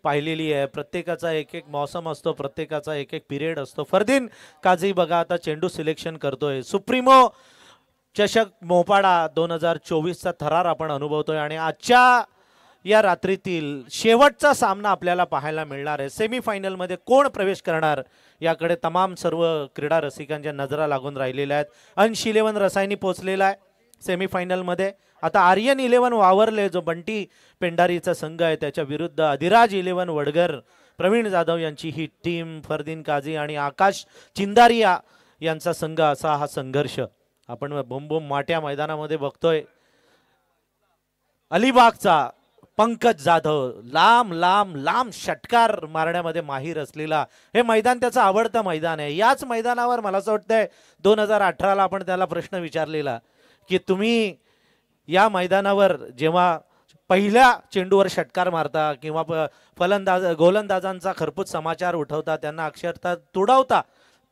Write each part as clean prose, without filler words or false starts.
पाहिलेली आहे। प्रत्येकाचा एक एक मौसम असतो, प्रत्येकाचा एक एक पिरियड असतो। फरदीन काझी बघा आता चेंडू सिलेक्शन करतोय। सुप्रीमो चषक मोपाडा 2024चा थरार आपण अनुभवतोय आणि आजच्या या रात्रीतील शेवटचा सामना आपल्याला पाहायला मिळणार आहे। सेमीफायनल मध्ये कोण प्रवेश करणार याकडे तमाम सर्व क्रीडा रसिकांच्या नजरा लागून राहिलेल्या आहेत। अंश 11 रसायनी पोहोचलेला आहे सेमीफायनल मध्ये। आता आर्यन 11 वावरले जो बंटी पेंडारीचा संघ आहे त्याच्या विरुद्ध अधिराज 11 वडगर प्रवीण जाधव यांची ही टीम, फरदीन काझी आणि आकाश चिंदारिया यांचा संघ, असा हा संघर्ष आपण बोंबोम माट्या मैदानामध्ये बघतोय। अलिबागचा पंकज जाधव लांब लांब लांब षटकार मारण्यामध्ये माहीर असलेला, हे मैदान त्याचं आवडतं मैदान आहे। याच मैदानावर मला असं वाटतंय 2018ला आपण त्याला प्रश्न विचारलेला की तुम्ही या मैदानावर जेव्हा पहिल्या चेंडूवर षटकार मारता किंवा गोलंदाजांचा खरपूस समाचार उठवता, त्यांना अक्षरशः तुडवता,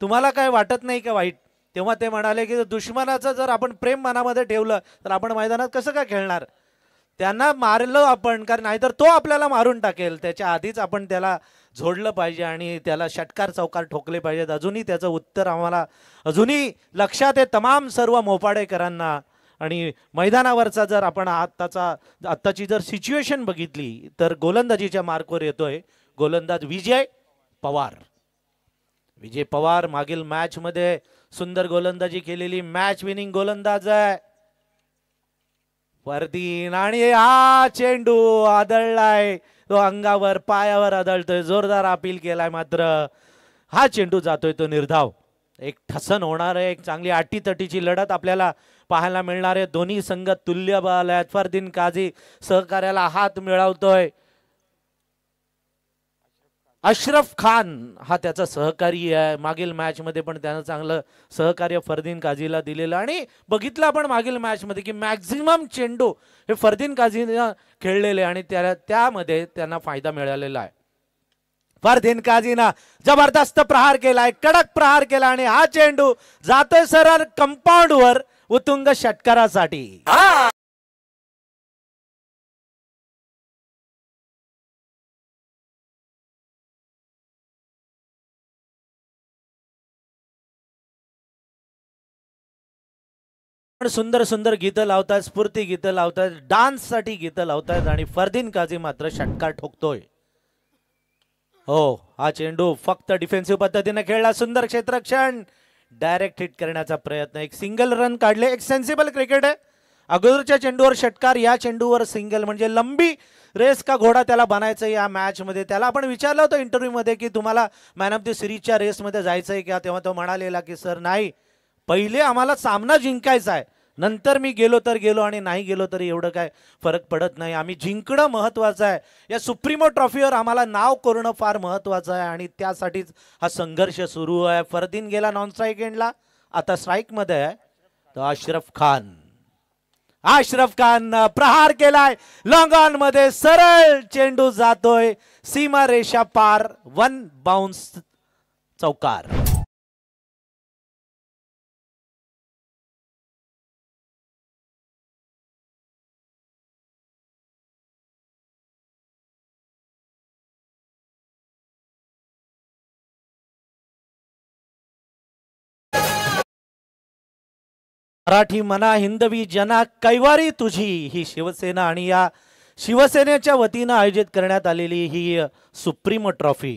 तुम्हाला काय वाटत नाही का वाईट? तेव्हा ते म्हणाले की दुश्मनाचं जर आपण प्रेम मनामध्ये ठेवलं तर आपण मैदानात कसं काय खेळणार? त्यांना मारलं आपण, कारण नाहीतर तो आपल्याला मारून टाकेल। त्याच्या आधीच आपण त्याला झोडलं पाहिजे आणि त्याला षटकार चौकार ठोकले पाहिजेत। अजूनही त्याचं उत्तर आम्हाला अजूनही लक्षात आहे तमाम सर्व मोपाडेकरांना। आणि मैदानावरचा जर आपण आत्ताची जर सिच्युएशन बघितली तर गोलंदाजीच्या मार्कवर येतोय गोलंदाज विजय पवार। विजय पवार मागील मॅच मध्ये सुंदर गोलंदाजी केलेली मॅच विनिंग गोलंदाज आहे। फरदीन आणि हा चेंडू आदळलाय, तो अंगावर पायावर आदळतोय, जोरदार अपील केलाय, मात्र हा चेंडू जातोय तो निर्धाव। एक ठसन होणार आहे, एक चांगली आटीतटीची लढत आपल्याला पाहायला मिळणार आहे। दोन्ही संघ तुल्यबळ आहेत। फरदीन काझी सहकार्याला हात मिळवतोय। अशरफ खान हा त्याचा सहकारी आहे। मागील मॅच मध्ये पण त्यानं चांगलं सहकार्य फरदीन काझीला दिलेलं आणि बघितलं आपण मागील मॅच मध्ये की मॅक्झिमम चेंडू हे फरदीन काझीनं खेळलेले आणि त्यामध्ये त्यांना फायदा मिळालेला आहे। फरदीन काझीनं जबरदस्त प्रहार केलाय, कडक प्रहार केला आणि हा चेंडू जातोय सरळ कंपाऊंड वर उत्तुंग षटकारासाठी। सुंदर सुंदर गीतं लावतात, स्फूर्ती गीतं लावतात, डान्स साठी गीतं लावतात आणि फरदीन काझी मात्र षटकार ठोकतोय। हो, हा चेंडू फक्त डिफेन्सिव्ह पद्धतीने खेळला, सुंदर क्षेत्ररक्षण, डायरेक्ट हिट करण्याचा प्रयत्न, एक सिंगल रन काढले। एक सेन्सिबल क्रिकेट आहे। अगोदरच्या चेंडूवर षटकार, या चेंडूवर सिंगल, म्हणजे लंबी रेस का घोडा त्याला बनायचं या मॅच मध्ये। त्याला आपण विचारलं होतं इंटरव्ह्यू मध्ये की तुम्हाला मॅन ऑफ द सिरीजच्या रेस मध्ये जायचंय का, तेव्हा तो म्हणालेला की सर नाही, पहिले आम्हाला सामना जिंकायचा आहे, नंतर मी गेलो तर गेलो आणि नाही गेलो तरी एवढं काय फरक पडत नाही, आम्ही जिंकणं महत्वाचं आहे। या सुप्रीमो ट्रॉफीवर आम्हाला नाव करणं फार महत्वाचं आहे आणि त्यासाठीच हा संघर्ष सुरू आहे। फरदीन गेला नॉन स्ट्राईक एंडला, आता स्ट्राईक मध्ये आहे तो अशरफ खान। अशरफ खान प्रहार केलाय लॉंग ऑन मध्ये, सरळ चेंडू जातोय सीमा रेषा पार, 1 बाउन्स चौकार। मराठी मना हिंदवी जना कैवारी तुझी ही शिवसेना आणि या शिवसेनेच्या वतीने आयोजित करण्यात आलेली ही सुप्रीमो ट्रॉफी,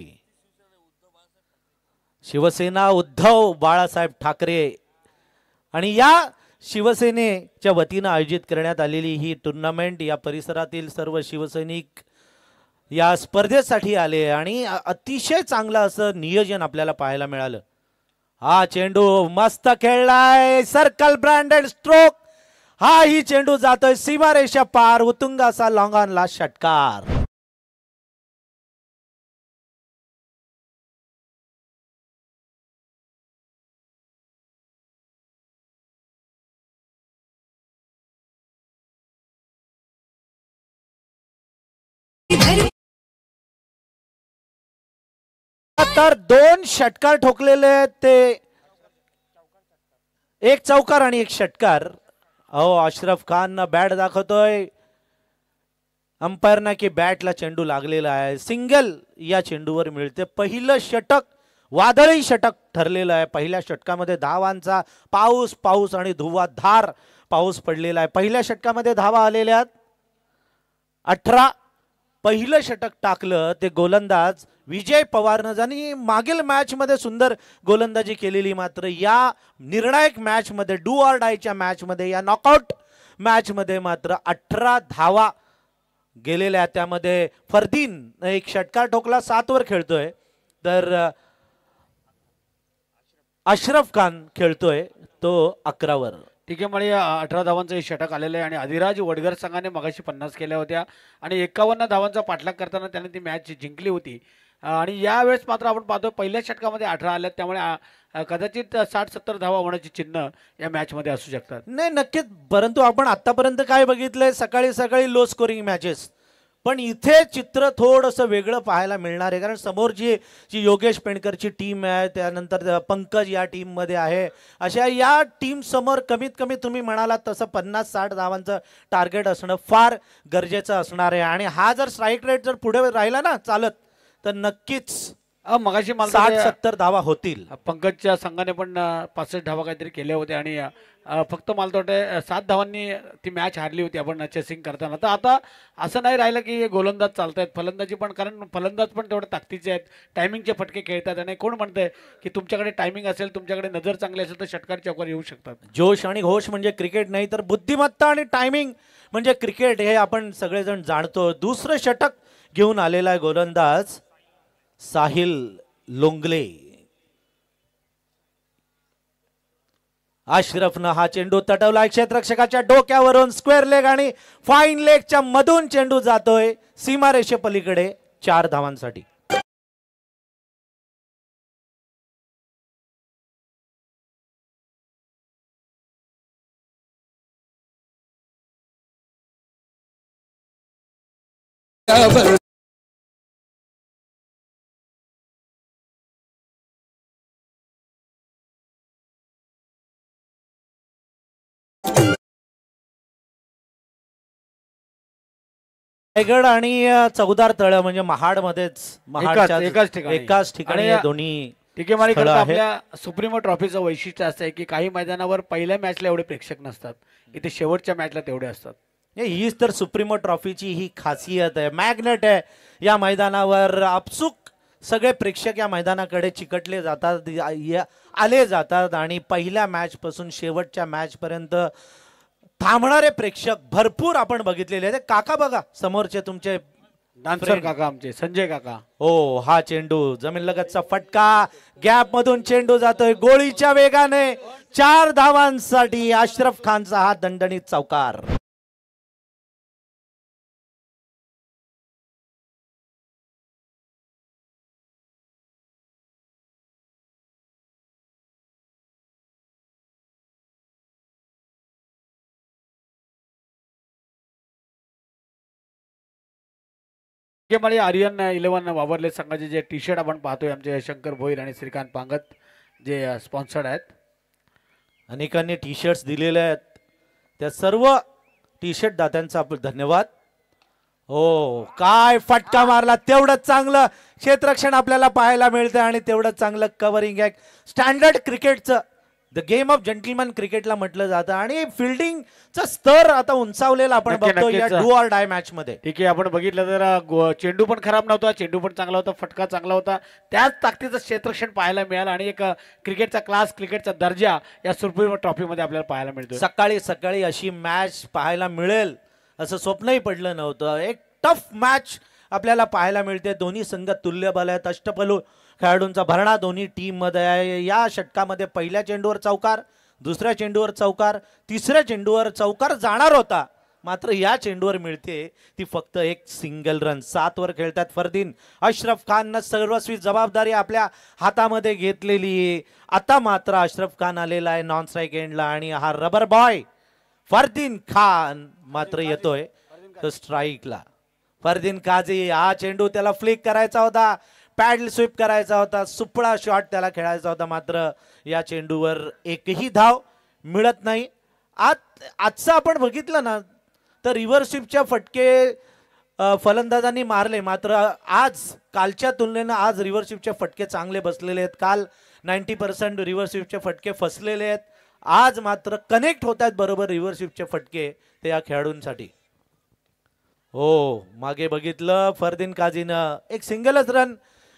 शिवसेना उद्धव बाळासाहेब ठाकरे आणि या शिवसेनेच्या वतीने आयोजित करण्यात आलेली ही टुर्नामेंट, या परिसरातील सर्व शिवसैनिक या स्पर्धेसाठी आले आणि अतिशय चांगलं असं नियोजन आपल्याला पाहायला मिळालं। हा चेंडू मस्त खेळलाय, सर्कल ब्रँडेड स्ट्रोक, हा ही चेंडू जातोय सीमारेषा पार, उत्तुंग असा लॉंग ऑनला षटकार। तर 2 षटकार ठोकलेले आहेत, ते एक चौकार आणि एक षटकार। अहो अशरफ खान बॅट दाखवतोय, अंपायरना की बॅटला चेंडू लागलेला आहे, सिंगल या चेंडूवर मिळते. पहिलं षटक वादळी षटक ठरलेलं आहे. पहिल्या षटकामध्ये धावांचा पाऊस पाऊस आणि धुवाधार पाऊस पडलेला आहे. पहिल्या षटकामध्ये धावा आलेल्या 18. पहिलं षटक टाकलं ते गोलंदाज विजय पवारनं, ज्यांनी मागील मॅच मध्ये सुंदर गोलंदाजी केलेली, मात्र या निर्णायक मॅच मध्ये डू ऑर डायच्या मॅच मध्ये, या नॉकआउट मॅच मध्ये मात्र 18 धावा गेलेल्या. त्यामध्ये फरदीन एक षटकार ठोकला, 7 वर खेळतोय, तर अशरफ खान खेळतोय तो 11 वर. ठीक आहे, म्हणजे 18 धावांचं हे षटक आलेलं आहे आणि अधिराज वडगर संघाने मगाशी 50 केल्या होत्या आणि 51 धावांचा पाठलाग करताना त्याने ती मॅच जिंकली होती. आणि यावेळेस मात्र आपण पाहतो पहिल्या षटकामध्ये 18 आल्यात, त्यामुळे कदाचित 60-70 धावा होण्याची चिन्ह या मॅचमध्ये असू शकतात. नाही नक्कीच, परंतु आपण आतापर्यंत काय बघितलंय, सकाळी सकाळी लो स्कोरिंग मॅचेस, पण इथे चित्र थोडंसं वेगळं पाहायला मिळणार आहे. कारण समोरची जी योगेश पेंडकरची टीम आहे, त्यानंतर पंकज या टीममध्ये आहे, अशा या टीम समोर कमीत कमी तुम्ही म्हणालात तसं 50-60 धावांचं टार्गेट असणं फार गरजेचं असणार आहे. आणि हा जर स्ट्राईक रेट जर पुढे राहिला ना चालत, तर नक्कीच मगाशी 60-70 धावा होतील. पंकजच्या संघाने पण 65 धावा काहीतरी केल्या होत्या आणि फक्त मला तर वाटतं 7 धावांनी ती मॅच हारली होती आपण चेसिंग करताना. तर आता असं नाही राहिलं की गोलंदाज चालतायत, फलंदाजी पण, कारण फलंदाज पण तेवढे ताकदीचे आहेत, टायमिंगचे फटके खेळतात. आणि कोण म्हणतंय की तुमच्याकडे टायमिंग असेल, तुमच्याकडे नजर चांगली असेल तर षटकार चौकार येऊ शकतात. जोश आणि घोष म्हणजे क्रिकेट नाही, तर बुद्धिमत्ता आणि टायमिंग म्हणजे क्रिकेट, हे आपण सगळेजण जाणतो. दुसरं षटक घेऊन आलेला आहे गोलंदाज साहिल लोंगले. अशरफनं हा चेंडू तटवला क्षेत्ररक्षकाच्या डोक्यावरून, स्क्वेअर लेग आणि फाईन लेगच्या मधून चेंडू जातोय सीमारेषे पलीकडे 4 धावांसाठी. रायगड आणि चौदार तळ म्हणजे महाड मध्येच, एकाच ठिकाणी दोन्ही. ठीक आहे, मला आपल्या सुप्रीमो ट्रॉफीचं वैशिष्ट्य असं आहे की काही मैदानावर पहिल्या मॅचला एवढे प्रेक्षक नसतात, इथे शेवटच्या मॅचला तेवढे असतात. हीच तर सुप्रीमो ट्रॉफीची ही खासियत आहे, मॅग्नेट आहे. या मैदानावर आपसुक सगळे प्रेक्षक या मैदानाकडे चिकटले जातात, आले जातात आणि पहिल्या मॅच पासून शेवटच्या मॅच पर्यंत थांबणारे प्रेक्षक भरपूर आपण बघितलेले आहेत. काका बघा समोरचे तुमचे डान्सर काका, आमचे संजय काका. हो, हा चेंडू जमीन लगतचा फटका, गॅप मधून चेंडू जातोय गोळीच्या वेगाने. 4 धावांसाठी अशरफ खानचा हा दणदणीत चौकार. आर्यन 11 वावरले संघाचे जे टी शर्ट आपण पाहतोय, आमचे शंकर भोईर आणि श्रीकांत पांगत जे स्पॉन्सर्ड आहेत. अनेकांनी टी शर्ट्स दिलेले आहेत, त्या सर्व टी शर्ट दात्यांचा आपण धन्यवाद. हो, काय फटका मारला, तेवढंच चांगलं क्षेत्ररक्षण आपल्याला पाहायला मिळतं आणि तेवढंच चांगलं कव्हरिंग आहे. स्टँडर्ड क्रिकेटचं, द गेम ऑफ जेंटलमॅन क्रिकेटला म्हटलं जातं आणि फिल्डिंगचा स्तर आता उंचावलेला आपण बघतो या डू ऑर डाय मॅच मध्ये. ठीक आहे, आपण बघितलं तर चेंडू पण खराब नव्हता, चेंडू पण चांगला होता, फटका चांगला होता, त्याच ताकदीचं क्षेत्ररक्षण पाहायला मिळालं आणि एक क्रिकेटचा क्लास, क्रिकेटचा दर्जा या सुप्रीमो ट्रॉफीमध्ये आपल्याला पाहायला मिळतो. सकाळी सकाळी अशी मॅच पाहायला मिळेल असं स्वप्नही पडलं नव्हतं. एक टफ मॅच आपल्याला पाहायला मिळते. दोन्ही संघ तुल्यबळ आहेत, अष्टपैलू खेळाडूंचा भरणा दोन्ही टीम मध्ये आहे. या षटकामध्ये पहिल्या चेंडूवर चौकार, दुसऱ्या चेंडूवर चौकार, तिसऱ्या चेंडूवर चौकार जाणार होता, मात्र या चेंडूवर मिळते ती फक्त एक सिंगल रन. 7 वर खेळतात फरदीन. अशरफ खाननं सर्वस्वी जबाबदारी आपल्या हातामध्ये घेतलेली. आता मात्र अशरफ खान आलेला आहे नॉन स्ट्राईक एंडला आणि हा रबर बॉय फरदीन खान मात्र येतोय स्ट्राईकला. फरदीन काझी, हा चेंडू त्याला फ्लिक करायचा होता, पॅडल स्वीप करायचा होता, सुपळा शॉट त्याला खेळायचा होता, मात्र या चेंडूवर एकही धाव मिळत नाही. आजचं आपण बघितलं ना तर रिव्हर्स स्वीपच्या फटके फलंदाजांनी मारले, मात्र आज कालच्या तुलनेनं आज रिव्हर्स स्वीपचे फटके चांगले बसलेले आहेत. काल 90% रिव्हर्स स्वीपचे फटके फसलेले आहेत. आज मात्र कनेक्ट होत आहेत बरोबर रिव्हर्स स्वीपचे फटके ते या खेळाडूंसाठी. हो, मागे बघितलं फरदीन काझीनं एक सिंगलच रन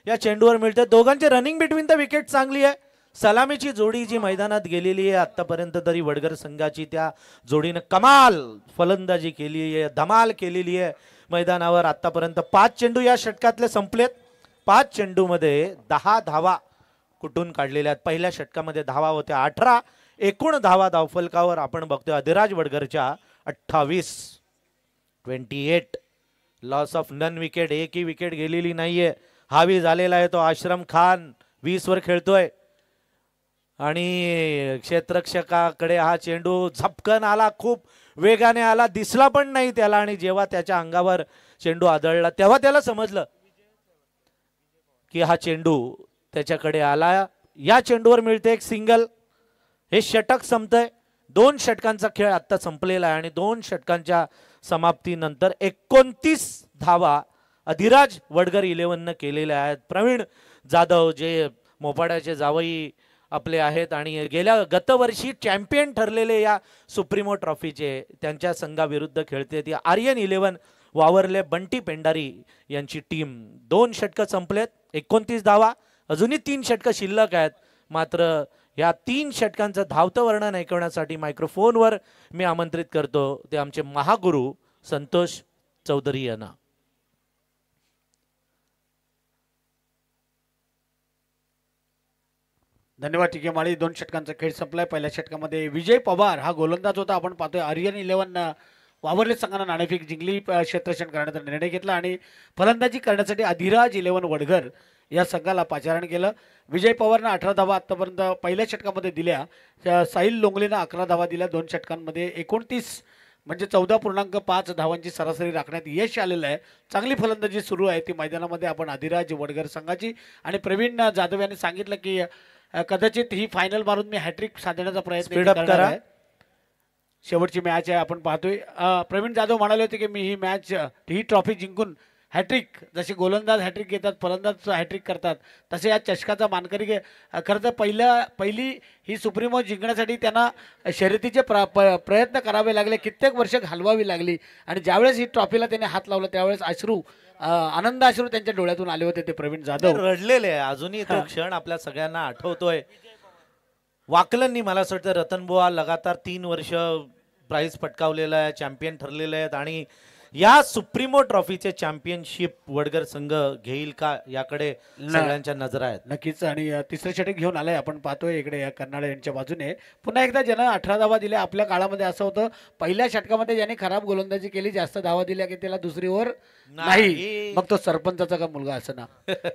या चेंडूवर मिळते. दोघांची रनिंग बिटवीन द विकेट चांगली आहे. सलामीची जोडी जी मैदानात गेलेली आहे आतापर्यंत तरी वडगर संघाची, त्या जोडीनं कमाल फलंदाजी केली आहे, धमाल केलेली आहे मैदानावर. आतापर्यंत 5 चेंडू या षटकातले संपलेत. 5 चेंडूमध्ये 10 धावा कुठून काढलेल्या आहेत. पहिल्या षटकामध्ये धावा होत्या 18. एकूण धावा धावफलकावर आपण बघतोय अधिराज वडगरच्या 28. लॉस ऑफ नन विकेट, एकही विकेट गेलेली नाहीये. हावी झालेला आहे तो आश्रम खान 20 वर खेळतोय आणि क्षेत्ररक्षकाकडे हा चेंडू झपकन आला, खूप वेगाने आला, दिसला पण नाही त्याला. आणि जेव्हा त्याच्या अंगावर चेंडू आदळला तेव्हा त्याला समजलं की हा चेंडू त्याच्याकडे आला. या चेंडूवर मिळते एक सिंगल. हे षटक संपतंय. 2 षटकांचा खेळ आता संपलेला आहे आणि 2 षटकांच्या समाप्तीनंतर 29 धावा अधिराज वडगर 11 केलेल्या आहेत. प्रवीण जाधव जे मोपाड्याचे जावई आपले आहेत आणि गेल्या गतवर्षी चॅम्पियन ठरलेले या सुप्रीमो ट्रॉफीचे, त्यांच्या संघाविरुद्ध खेळते ती आर्यन 11 वावरले बंटी पेंडारी यांची टीम. 2 षटकं संपलेत, 29 धावा, अजूनही 3 षटकं शिल्लक आहेत. मात्र या 3 षटकांचं धावतं वर्णन ऐकवण्यासाठी मायक्रोफोनवर मी आमंत्रित करतो ते आमचे महागुरु संतोष चौधरी यांना. धन्यवाद. ठीक आहे माळी. 2 षटकांचा खेळ संपलाय. पहिल्या षटकामध्ये विजय पवार हा गोलंदाज होता. आपण पाहतोय आर्यन 11 वावरले संघानं नाणेफेक जिंकली, क्षेत्ररक्षण करण्याचा निर्णय घेतला आणि फलंदाजी करण्यासाठी अधिराज 11 वडगर या संघाला पाचारण केलं. विजय पवारनं 18 धावा आतापर्यंत पहिल्या षटकामध्ये दिल्या. साहिल लोंगलेनं 11 धावा दिल्या. 2 षटकांमध्ये 29 म्हणजे 14.5 धावांची सरासरी राखण्यात यश आलेलं आहे. चांगली फलंदाजी सुरू आहे ती मैदानामध्ये. आपण अधिराज वडगर संघाची आणि प्रवीण जाधव यांनी सांगितलं की कदाचित ही फायनल मारून मी हॅट्रिक साधण्याचा प्रयत्न करणार आहे. शेवटची मॅच आहे आपण पाहतोय. प्रवीण जाधव म्हणाले होते की मी ही ट्रॉफी जिंकून हॅट्रिक, जसे गोलंदाज हॅट्रिक घेतात फलंदाज हॅट्रिक करतात तसे या चषकाचा मानकरी खरं तर पहिली ही सुप्रीमो जिंकण्यासाठी त्यांना शर्यतीचे प्रयत्न करावे लागले, कित्येक वर्ष घालवावी लागली आणि ज्यावेळेस ही ट्रॉफीला त्याने हात लावला त्यावेळेस आनंद अश्रू त्यांच्या डोळ्यातून आले होते. ते प्रवीण जाधव रडलेले आहे. अजूनही तो क्षण आपल्या सगळ्यांना आठवतोय. वाकलननी मला असं वाटतं रतनबुवा लगातार 3 वर्ष प्राइज पटकावलेलं आहे, चॅम्पियन ठरलेले आहेत आणि या सुप्रीमो ट्रॉफीचे चॅम्पियनशिप वडगर संघ घेईल का याकडे सगळ्यांच्या नजरा आहेत. नक्कीच. आणि तिसरं षटक घेऊन आलंय आपण पाहतोय इकडे या कर्नाळे यांच्या बाजूने. पुन्हा एकदा ज्यानं 18 धावा दिल्या. आपल्या काळामध्ये असं होतं पहिल्या षटकामध्ये ज्याने खराब गोलंदाजी केली, जास्त धावा दिल्या की त्याला दुसरी ओव्हर नाही, मग तो सरपंचाचा का मुलगा असं ना.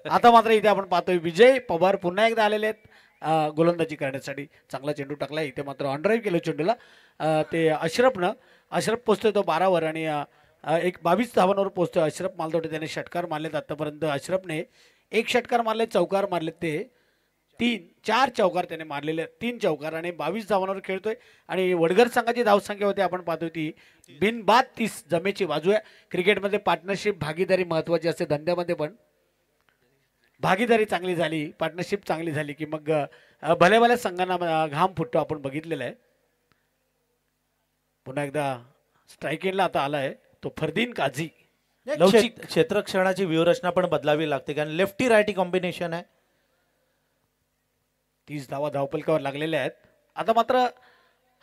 आता मात्र इथे आपण पाहतोय विजय पवार पुन्हा एकदा आलेले आहेत गोलंदाजी करण्यासाठी. चांगला चेंडू टाकला इथे, मात्र ऑनड्राईव्ह केलं चेंडूला. ते अशरफ पोचतोय तो 12 वर आणि एक 22 धावांवर पोहोचतोय अशरफ मालतोटे. त्याने षटकार मारलेत आतापर्यंत. अशरफने 1 षटकार मारले, चौकार मारलेत ते 4 चौकार त्याने मारलेले, 3 चौकार आणि 22 धावांवर खेळतोय. आणि वडगर संघाची धावसंख्या होती आपण पाहतोय ती बिनबाद 30. जमेची बाजू आहे. क्रिकेटमध्ये पार्टनरशिप भागीदारी महत्वाची असते. धंद्यामध्ये पण भागीदारी चांगली झाली, पार्टनरशिप चांगली झाली की मग भल्या भल्या संघांना घाम फुटतो. आपण बघितलेलं आहे. पुन्हा एकदा स्ट्राईक एंडला आता आलाय तो फरदीन काझी. क्षेत्ररक्षणाची व्यूहरचना पण बदलावी लागते कारण लेफ्टी रायटी कॉम्बिनेशन आहे. 30 धावा धावपलकावर लागलेल्या आहेत. आता मात्र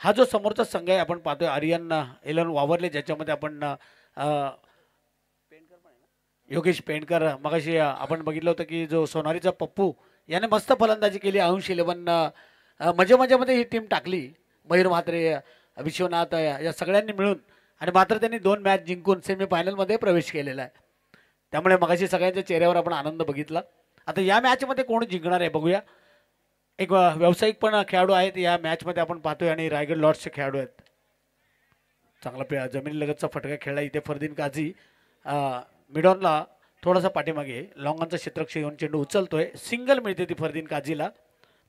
हा जो समोरचा संघ आहे आपण पाहतोय आर्यन 11 वावरले, ज्याच्यामध्ये आपण योगेश पेंडकर मगाशी आपण बघितलं होतं की जो सोनारीचा पप्पू याने मस्त फलंदाजी केली. अंश 11 मजेमध्ये ही टीम टाकली. मयूर म्हात्रे, विश्वनाथ या सगळ्यांनी मिळून आणि मात्र त्यांनी 2 मॅच जिंकून सेमीफायनलमध्ये प्रवेश केलेला आहे. त्यामुळे मगाशी सगळ्यांच्या चेहऱ्यावर आपण आनंद बघितला. आता या मॅचमध्ये कोण जिंकणार आहे बघूया. एक व्यावसायिक पण खेळाडू आहेत या मॅचमध्ये आपण पाहतोय आणि रायगड लॉर्ड्सचे खेळाडू आहेत. चांगला जमिनीलगतचा फटका खेळला इथे फरदीन काझी. मिडॉनला थोडासा पाठीमागे लॉंगांचा क्षेत्ररक्षक घेऊन चेंडू उचलतोय. सिंगल मिळते ती फरदीन काझीला.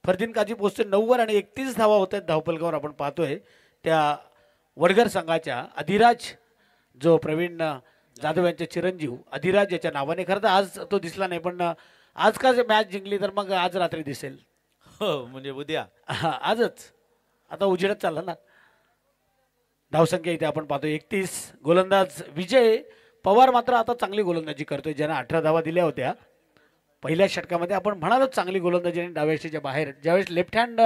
फरदीन काझी पोहोचते 9 वर आणि 31 धावा होत आहेत धावपलकावर. आपण पाहतोय त्या वडगर संघाच्या अधिराज जो प्रवीण जाधव यांचे चिरंजीव अधिराज याच्या नावाने. खरं तर आज तो दिसला नाही, पण आज का मॅच जिंकली तर मग आज रात्री दिसेल. हो म्हणजे उद्या आजच आता उजेडच चालला ना. धावसंख्या इथे आपण पाहतो 31. गोलंदाज विजय पवार मात्र आता चांगली गोलंदाजी करतोय, ज्यानं 18 धावा दिल्या होत्या पहिल्या षटकामध्ये. आपण म्हणालो चांगली गोलंदाजी आणि डाव्याच्या बाहेर. ज्यावेळेस लेफ्ट हँड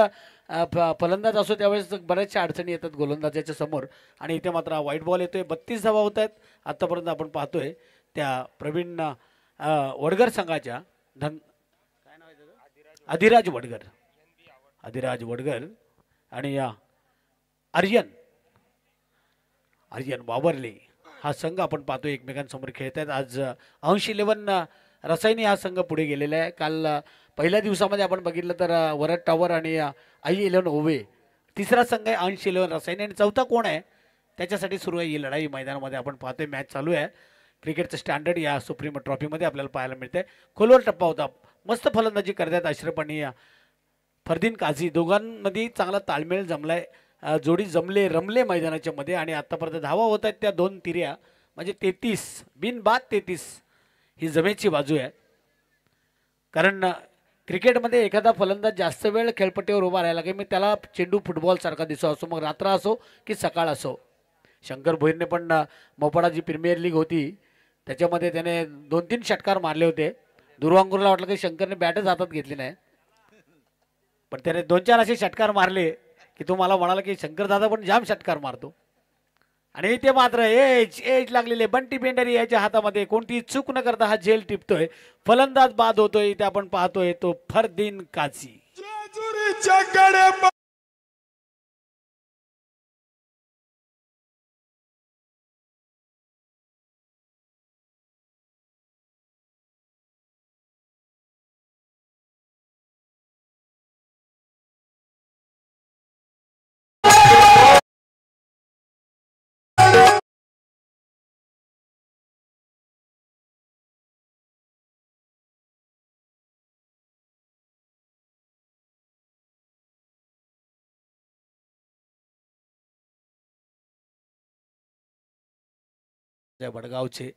फलंदाज असतो त्यावेळेस बऱ्याचशा अडचणी येतात गोलंदाजाच्या समोर, आणि इथे मात्र व्हाईट बॉल येतोय. 32 धावा होत आहेत आतापर्यंत. आपण पाहतोय त्या प्रवीण वडगर संघाच्या काय नाव आहे अधिराज वडगर आणि आर्यन वावरले हा संघ आपण पाहतो एकमेकांसमोर खेळत आहेत. आज अंश 11 रसायनी हा संघ पुढे गेलेला आहे. काल पहिल्या दिवसामध्ये आपण बघितलं तर वरद टॉवर आणि आई 11 ओवे तिसरा संघ आहे अंश 11 रसायनी, आणि चौथा कोण आहे त्याच्यासाठी सुरू आहे ही लढाई मैदानामध्ये. आपण पाहतोय मॅच चालू आहे. क्रिकेटचं स्टँडर्ड या सुप्रीम ट्रॉफीमध्ये आपल्याला पाहायला मिळतंय. खोलवर टप्पा होता. मस्त फलंदाजी करतात अशरफ आणि फरदीन काझी. दोघांमध्ये चांगला ताळमेळ जमलाय, जोडी रमले मैदानाच्या मध्ये. आणि आतापर्यंत धावा होत आहेत त्या 2 तिऱ्या म्हणजे 33 बिनबाद 33 ही जमेची बाजू आहे. कारण क्रिकेटमध्ये एखादा फलंदाज जास्त वेळ खेळपट्टीवर उभा राहिला की मी त्याला चेंडू फुटबॉल सारखा दिसतो, असो मग रात्र असो की सकाळ असो. शंकर भोईरने पण मोपाडा जी प्रीमियर लीग होती त्याच्यामध्ये त्याने 2-3 षटकार मारले होते. दुर्वांगूरला वाटलं की शंकरने बॅटच हातात घेतली नाही, पण त्याने 2-4 असे षटकार मारले की तो मला म्हणाला की शंकर दादा पण जाम षटकार मारतो. आणि इथे मात्र एज लागलेले बंटी पेंडरी याच्या हातामध्ये कोणती चूक न करता हा झेल टिपतोय. फलंदाज बाद होतोय. इथे आपण पाहतोय तो फरदीन काझी. वडगावचे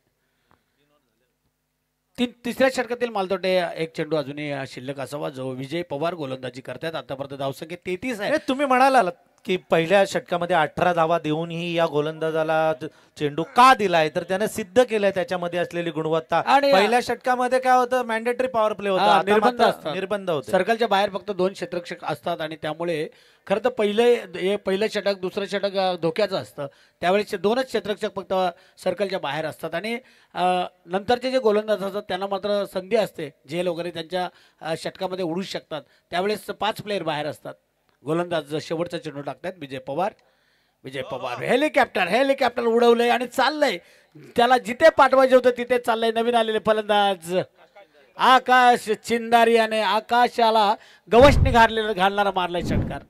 तिसऱ्या षटकातील मालतोटे एक चेंडू अजूनही शिल्लक असावा जो विजय पवार गोलंदाजी करतात. आतापर्यंत धावसंख्या 33 आहे. तुम्ही म्हणाला की पहिल्या षटकामध्ये 18 धावा देऊनही या गोलंदाजाला चेंडू का दिलाय, तर त्याने सिद्ध केलंय त्याच्यामध्ये असलेली गुणवत्ता. आणि पहिल्या षटकामध्ये काय होतं, मॅन्डेटरी पॉवर प्ले होता, निर्बंध होते. सर्कलच्या बाहेर फक्त 2 क्षेत्ररक्षक असतात आणि त्यामुळे खरं तर पहिलं षटक दुसरं षटक धोक्याचं असतं. त्यावेळेस 2च क्षेत्ररक्षक फक्त सर्कलच्या बाहेर असतात आणि नंतरचे जे गोलंदाज असतात त्यांना मात्र संधी असते, झेल वगैरे त्यांच्या षटकामध्ये उडू शकतात. त्यावेळेस 5 प्लेयर बाहेर असतात. गोलंदाज शेवटचा चेंडू टाकतात विजय पवार. हेलिकॉप्टर उडवलंय आणि चाललंय, त्याला जिथे पाठवायचे होतं तिथे चाललंय. नवीन आलेले फलंदाज आकाश चिंदारियाने आकाशाला गवसणी घालणारा मारलाय षटकार.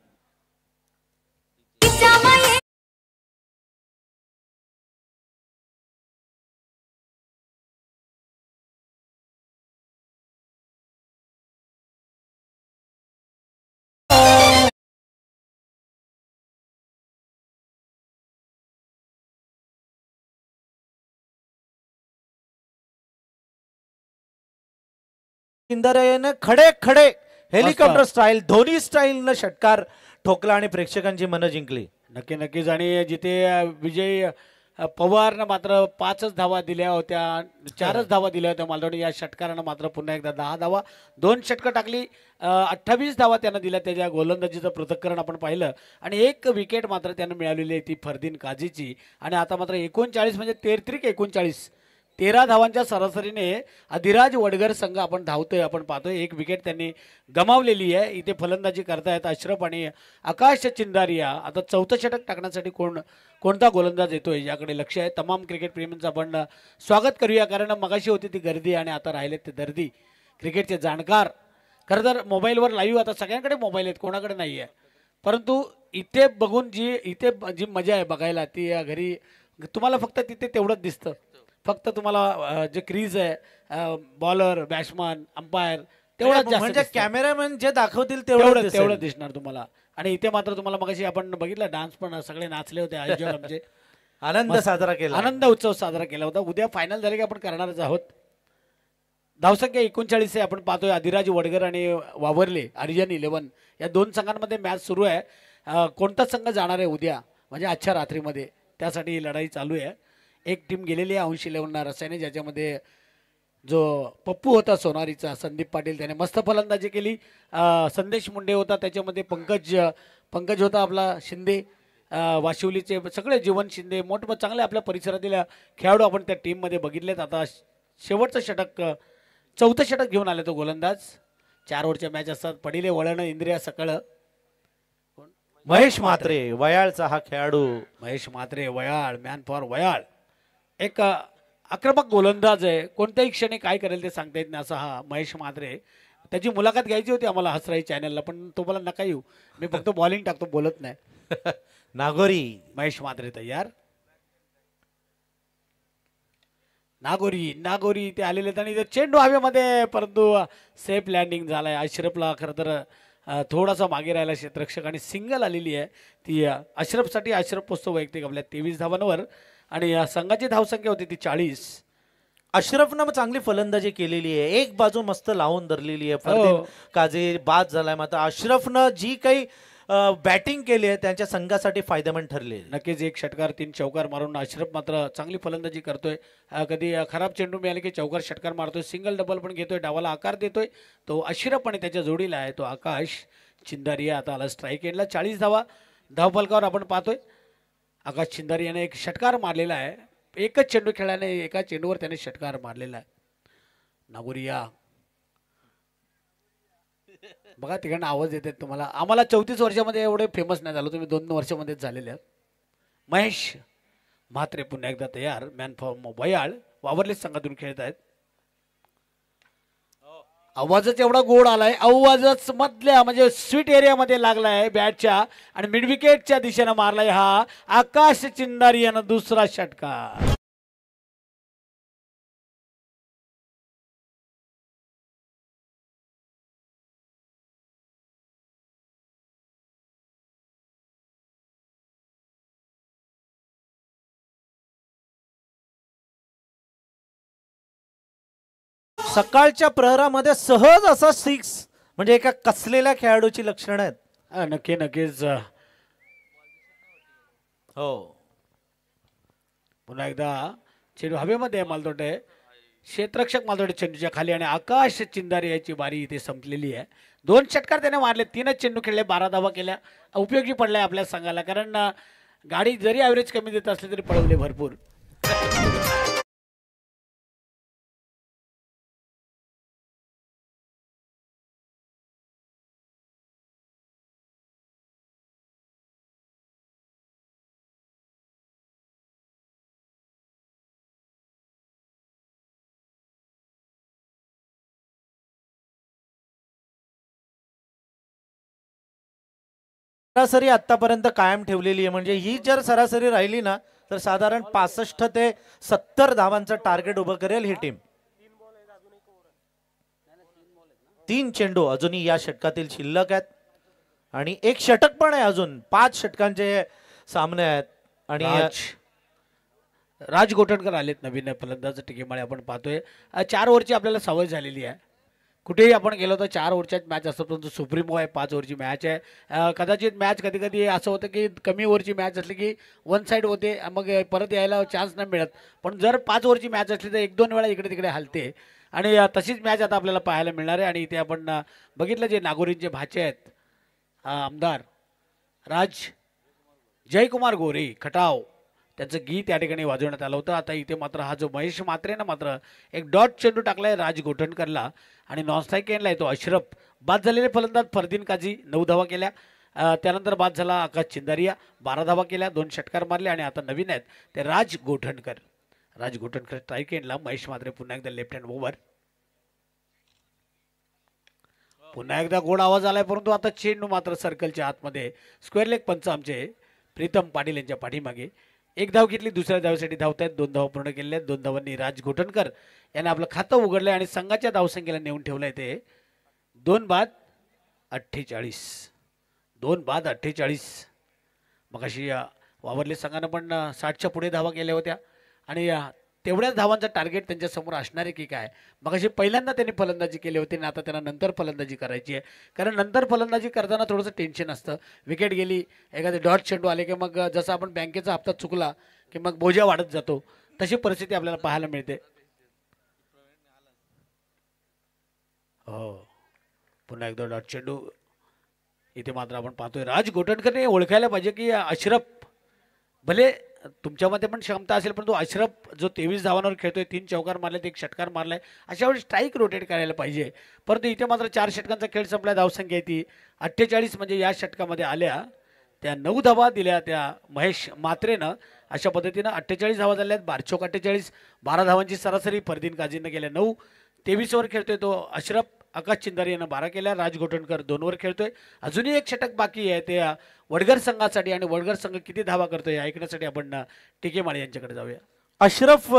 इंदरने खडे हेलिकॉप्टर स्टाईल धोनी स्टाईलनं षटकार ठोकला आणि प्रेक्षकांची मनं जिंकली. नक्कीच. आणि जिथे विजय पवारनं मात्र 5च धावा दिल्या होत्या, 4च धावा दिल्या होत्या मालवणी, या षटकारानं मात्र पुन्हा एकदा 10 धावा 2 षटकं टाकली. 28 धावा त्यानं दिल्या. त्याच्या गोलंदाजीचं पृथक्करण आपण पाहिलं आणि 1 विकेट मात्र त्यानं मिळालेली आहे ती फरदीन काझीची. आणि आता मात्र 39 म्हणजे 33-39 13 धावांच्या सरासरीने अधिराज वडगर संघ आपण धावतोय. आपण पाहतोय 1 विकेट त्यांनी गमावलेली आहे. इथे फलंदाजी करतायत अशरफ आणि आकाश चिंदारिया. आता 4थं षटक टाकण्यासाठी कोणता गोलंदाज येतोय याकडे लक्ष आहे. तमाम क्रिकेट प्रेमींचं आपण स्वागत करूया, कारण मगाशी होती ती गर्दी आणि आता राहिलेत ते दर्दी क्रिकेटचे जाणकार. खरं तर मोबाईलवर लाईव्ह आता सगळ्यांकडे मोबाईल आहेत, कोणाकडे नाही आहे, परंतु इथे बघून जी मजा आहे बघायला ती घरी तुम्हाला फक्त तिथे तेवढंच दिसतं. फक्त तुम्हाला जे क्रीज आहे, बॉलर, बॅट्समन, अंपायर तेवढंच म्हणजे कॅमेरामॅन जे दाखवतील तेवढं दिसणार तुम्हाला. आणि इथे मात्र तुम्हाला मगाशी आपण बघितलं डान्स पण सगळे नाचले होते आयोजक आमचे. आनंद साजरा केला. आनंद उत्सव साजरा केला होता. उद्या फायनल झाले की आपण करणारच आहोत. धावसंख्या 39 आहे. आपण पाहतोय आदिराज वडगर आणि वावरले आर्यन 11 या दोन संघांमध्ये मॅच सुरू आहे. कोणता संघ जाणार आहे उद्या म्हणजे आजच्या रात्रीमध्ये त्यासाठी ही लढाई चालू आहे. एक टीम गेलेली आहे अंश 11 रसायने, ज्याच्यामध्ये जो पप्पू होता सोनारीचा संदीप पाटील त्याने मस्त फलंदाजी केली. संदेश मुंडे होता त्याच्यामध्ये, पंकज होता आपला शिंदे, वाशिवलीचे सगळे जीवन शिंदे चांगले आपल्या परिसरातील खेळाडू आपण त्या टीममध्ये बघितलेत. आता शेवटचं षटक चौथं षटक घेऊन आले तो गोलंदाज. 4 ओव्हरच्या मॅच असतात. पडिले वळण इंद्रिया सकळ. महेश म्हात्रे वयाळचा हा खेळाडू. महेश म्हात्रे वयाळ, मॅन फॉर वयाळ, एक आक्रमक गोलंदाज आहे. कोणत्याही क्षणी काय करेल ते सांगता येत नाही असा हा महेश म्हात्रे. त्याची मुलाखत घ्यायची होती आम्हाला हसराई चॅनलला, पण तो मला नका येऊ, मी फक्त बॉलिंग टाकतो, बोलत नाही. नागोरी महेश म्हात्रे तयार. नागोरी ते आलेले आणि चेंडू हवेमध्ये, परंतु सेफ लँडिंग झालाय. अशरफला खरं तर थोडासा मागे राहिला क्षेत्ररक्षक आणि सिंगल आलेली आहे ती अशरफसाठी. अशरफ पोचतो वैयक्तिक आपल्या 23 धावांवर आणि या संघाची धावसंख्या होती ती 40. अशरफनं चांगली फलंदाजी केलेली आहे. एक बाजू मस्त लावून धरलेली आहे. फरदीन काझी बाद झालाय. मात्र अशरफनं जी काही बॅटिंग केली आहे त्यांच्या संघासाठी फायदेमंद ठरले. नक्कीच 1 षटकार 3 चौकार मारून अशरफ मात्र चांगली फलंदाजी करतोय. कधी खराब चेंडू मिळाले की चौकार षटकार मारतोय, सिंगल डबल पण घेतोय, डावाला आकार देतोय तो अशरफ आणि त्याच्या जोडीला आहे तो आकाश चिंदारिया. आता आला स्ट्राईक एंडला. 40 धावा धावफलकावर आपण पाहतोय. आकाश चिंदारियाने एक षटकार मारलेला आहे. एकच चेंडू खेळल्याने एका चेंडूवर त्याने षटकार मारलेला आहे. नागोरिया बघा तिकडनं आवाज येतात तुम्हाला. आम्हाला 34 वर्षामध्ये एवढे फेमस नाही झालो, तुम्ही 2 वर्षामध्येच झालेले आहेत. महेश म्हात्रे पुन्हा एकदा तयार. मॅन फॉर्म वयाळ वावरलेच संघातून खेळत आहेत. आवाजच एवढा गोड आलाय, आवाजच मधल्या म्हणजे स्वीट एरियामध्ये लागलाय बॅटच्या आणि मिड विकेटच्या दिशेनं मारलाय हा आकाश चिंदारियानं दुसरा षटकार. सकाळच्या प्रहरामध्ये सहज असा 6 म्हणजे एका कसलेल्या खेळाडूची लक्षणं आहेत. नक्कीच. हो पुन्हा एकदा चेंडू हवेमध्ये मालतोटे, क्षेत्ररक्षक मालतोटे चेंडूच्या खाली आणि आकाश चिंदारी याची बारी इथे संपलेली आहे. 2 षटकार त्याने मारले, 3च चेंडू खेळले, 12 धावा केल्या. उपयोगी पडलाय आपल्या संघाला, कारण गाडी जरी ॲव्हरेज कमी देत असली तरी पळवले भरपूर. सरासरी आतापर्यंत कायम ठेवलेली आहे. म्हणजे ही जर सरासरी राहिली ना तर साधारण 65 ते 70 धावांचं टार्गेट उभं करेल ही टीम. 3 चेंडू अजूनही या षटकातील शिल्लक आहेत आणि एक षटक पण आहे. अजून 5 षटकांचे सामने आहेत. आणि राज गोटणकर आलेत नवीन फलंदाज टीकेमुळे आपण पाहतोय. 4 ओव्हरची आपल्याला सवय झालेली आहे. कुठेही आपण गेलो तर 4 ओव्हरच्याच मॅच असतो, परंतु सुप्रीमो आहे 5 ओव्हरची मॅच आहे. कदाचित मॅच कधी कधी असं होतं की कमी ओव्हरची मॅच असली की 1 साईड होते, मग परत यायला चान्स नाही मिळत. पण जर 5 ओव्हरची मॅच असली तर 1-2 वेळा इकडे तिकडे हलते आणि तशीच मॅच आता आपल्याला पाहायला मिळणार आहे. आणि इथे आपण बघितलं जे नागोरींचे भाचे आहेत आमदार जयकुमार गोरे खटाव, त्याचं गीत या ठिकाणी वाजवण्यात आलं होतं. आता इथे मात्र हा जो महेश म्हात्रे ना मात्र एक डॉट चेंडू टाकलाय राज गोठणकरला आणि नॉन स्ट्राईक एंडला येतो अशरफ. बाद झालेले फलंदाज फरदीन काझी 9 धावा केल्या. त्यानंतर बाद झाला आकाश चिंदारिया 12 धावा केल्या, 2 षटकार मारले आणि आता नवीन आहेत ते राज गोठणकर स्ट्राईक एंडला. महेश म्हात्रे पुन्हा एकदा लेफ्ट हँड ओव्हर. पुन्हा एकदा गोड आवाज आलाय, परंतु आता चेंडू मात्र सर्कलच्या आतमध्ये. स्क्वेअर लेग पंच आमचे प्रीतम पाटील यांच्या पाठीमागे. 1 धाव घेतली, दुसऱ्या धावेसाठी धावत आहेत. 2 धावा पूर्ण केल्या. 2 धावांनी राज गोठणकर याने आपलं खातं उघडलंय आणि संघाच्या धावसंख्येला नेऊन ठेवलंय ते 2 बाद 48. 2 बाद 48. मग अशी वावरली संघानं पण 60च्या पुढे धावा केल्या होत्या आणि तेवढ्याच धावांचं टार्गेट त्यांच्या समोर असणार आहे की काय. मग अशी पहिल्यांदा त्यांनी फलंदाजी केली होती आणि आता त्यांना नंतर फलंदाजी करायची आहे. कारण नंतर फलंदाजी करताना थोडंसं टेन्शन असतं. विकेट गेली, एखादे डॉट चेंडू आले की मग जसं आपण बँकेचा हप्ता चुकला की मग बोजा वाढत जातो, तशी परिस्थिती आपल्याला पाहायला मिळते. हो, पुन्हा एकदा डॉट चेंडू. इथे मात्र आपण पाहतोय राज गोटणकरने ओळखायला पाहिजे की अशरफ भले तुमच्यामध्ये पण क्षमता असेल, परंतु अशरफ जो 23 धावांवर खेळतोय, 3 चौकार मारलेत, 1 षटकार मारलाय, अशा वेळी स्ट्राईक रोटेट करायला पाहिजे. परंतु इथे मात्र 4 षटकांचा खेळ संपला. धावसंख्या ती 48 म्हणजे या षटकामध्ये आल्या त्या 9 धावा दिल्या त्या महेश मात्रेनं. अशा पद्धतीनं 48 धावा झाल्यात. बारचोक 48, 12 धावांची सरासरी फरदीन काझीनं केल्या. 9 23 वर खेळतोय तो अशरफ. आकाश चिंदारी यानं 12 केल्या. राज गोटणकर 2 वर खेळतोय. अजूनही 1 षटक बाकी आहे ते वडगर संघासाठी, आणि वडगर संघ किती धावा करतोय हे ऐकण्यासाठी आपण टिके माळे यांच्याकडे जाऊया. अशरफ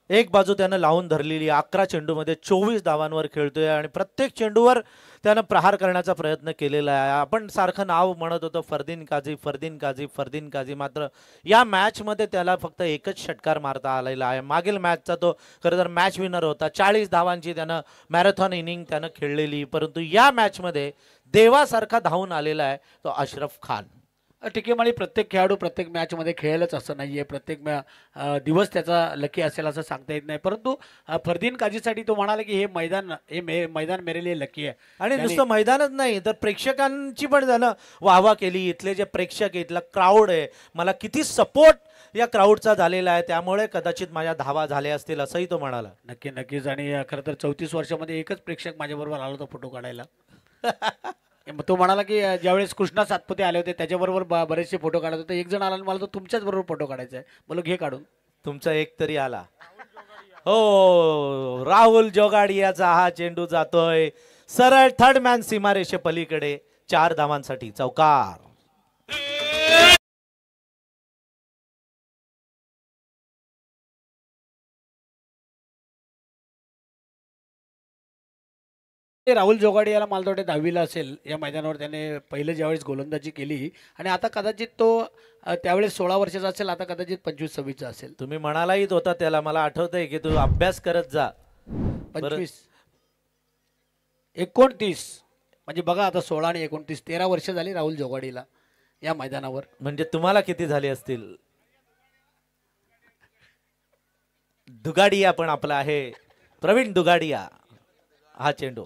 एक बाजू त्यानं लावून धरलेली 11 चेंडूमध्ये 24 धावांवर खेळतोय आणि प्रत्येक चेंडूवर त्यानं प्रहार करण्याचा प्रयत्न केलेला आहे. आपण सारखं नाव म्हणत होतो फरदीन काझी, फरदीन काझी, फरदीन काझी, मात्र या मॅचमध्ये त्याला फक्त एकच षटकार मारता आलेला आहे. मागील मॅचचा तो खरं तर मॅच विनर होता. 40 धावांची त्यानं मॅरेथॉन इनिंग त्यानं खेळलेली, परंतु या मॅचमध्ये देवासारखा धावून आलेला आहे तो अशरफ खान. टिकेमाळी प्रत्येक खेळाडू प्रत्येक मॅचमध्ये खेळेलच असं नाहीये, प्रत्येक दिवस त्याचा लकी असेल असं सांगता येत नाही. परंतु फरदीन काझीसाठी तो म्हणाला की हे मैदान मेरे लिए लकी आहे. आणि नुसतं मैदानच नाही तर प्रेक्षकांची पण त्यानं वाहवा केली. इथले जे प्रेक्षक, इथला क्राऊड आहे, मला किती सपोर्ट या क्राऊडचा झालेला आहे, त्यामुळे कदाचित माझ्या धावा झाल्या असतील असंही तो म्हणाला. नक्कीच. आणि खरं तर 34 वर्षामध्ये एकच प्रेक्षक माझ्याबरोबर आला होता फोटो काढायला. तो म्हणाला की ज्यावेळेस कृष्णा सातपुते आले होते त्याच्याबरोबर बरेचसे फोटो काढत होते, एक जण आला आणि मला तो तुमच्याच बरोबर फोटो काढायचा आहे. बोलो घे काढून. तुमचा एक तरी आला. हो, राहुल जोगाडियाचा हा चेंडू जातोय सरळ थर्ड मॅन सीमारेषे पलीकडे 4 धावांसाठी चौकार. राहुल जोगाडियाला मला वाटते 10वीला असेल या मैदानावर त्याने पहिलं ज्यावेळेस गोलंदाजी केली, आणि आता कदाचित तो त्यावेळेस 16 वर्षाचा असेल, आता कदाचित 25-26चा असेल. तुम्ही म्हणालाही होता त्याला, मला आठवतंय की तू अभ्यास करत जा. 25 29 म्हणजे बघा आता 16 आणि 29 13 वर्ष झाली राहुल जोगाडीला या मैदानावर. म्हणजे तुम्हाला किती झाले असतील. दुगाडिया पण आपला आहे, प्रवीण दुगाडिया. हा चेंडू,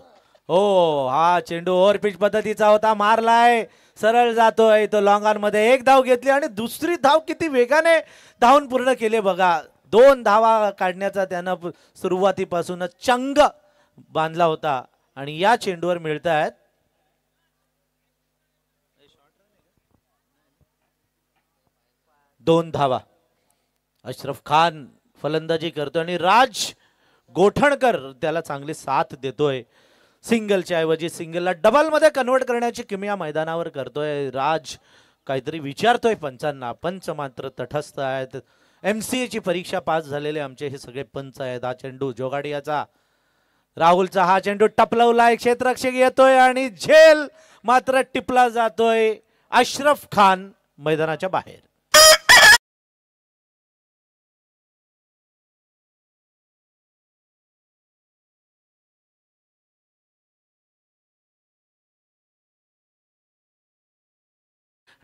हो हा चेंडू ओव्हर पिच पद्धतीचा होता, मारलाय, सरळ जातोय तो लॉंग मध्ये. 1 धाव घेतली आणि दुसरी धाव किती वेगाने धावून पूर्ण केले बघा. 2 धावा काढण्याचा त्यानं सुरुवातीपासूनच चंग बांधला होता आणि या चेंडूवर मिळतायत 2 धावा. अशरफ खान फलंदाजी करतोय आणि राज गोठणकर त्याला चांगली साथ देतोय. सिंगलच्या ऐवजी सिंगलला डबल मध्ये कन्वर्ट करण्याची किमया मैदानावर करतोय. राज काहीतरी विचारतोय पंचांना, पंच मात्र तटस्थ आहेत. MCA ची परीक्षा पास झालेले आमचे हे सगळे पंच आहेत. हा चेंडू जोगाडियाचा, राहुलचा हा चेंडू टपलवलाय, क्षेत्ररक्षक येतोय आणि झेल मात्र टिपला जातोय. अशरफ खान मैदानाच्या बाहेर.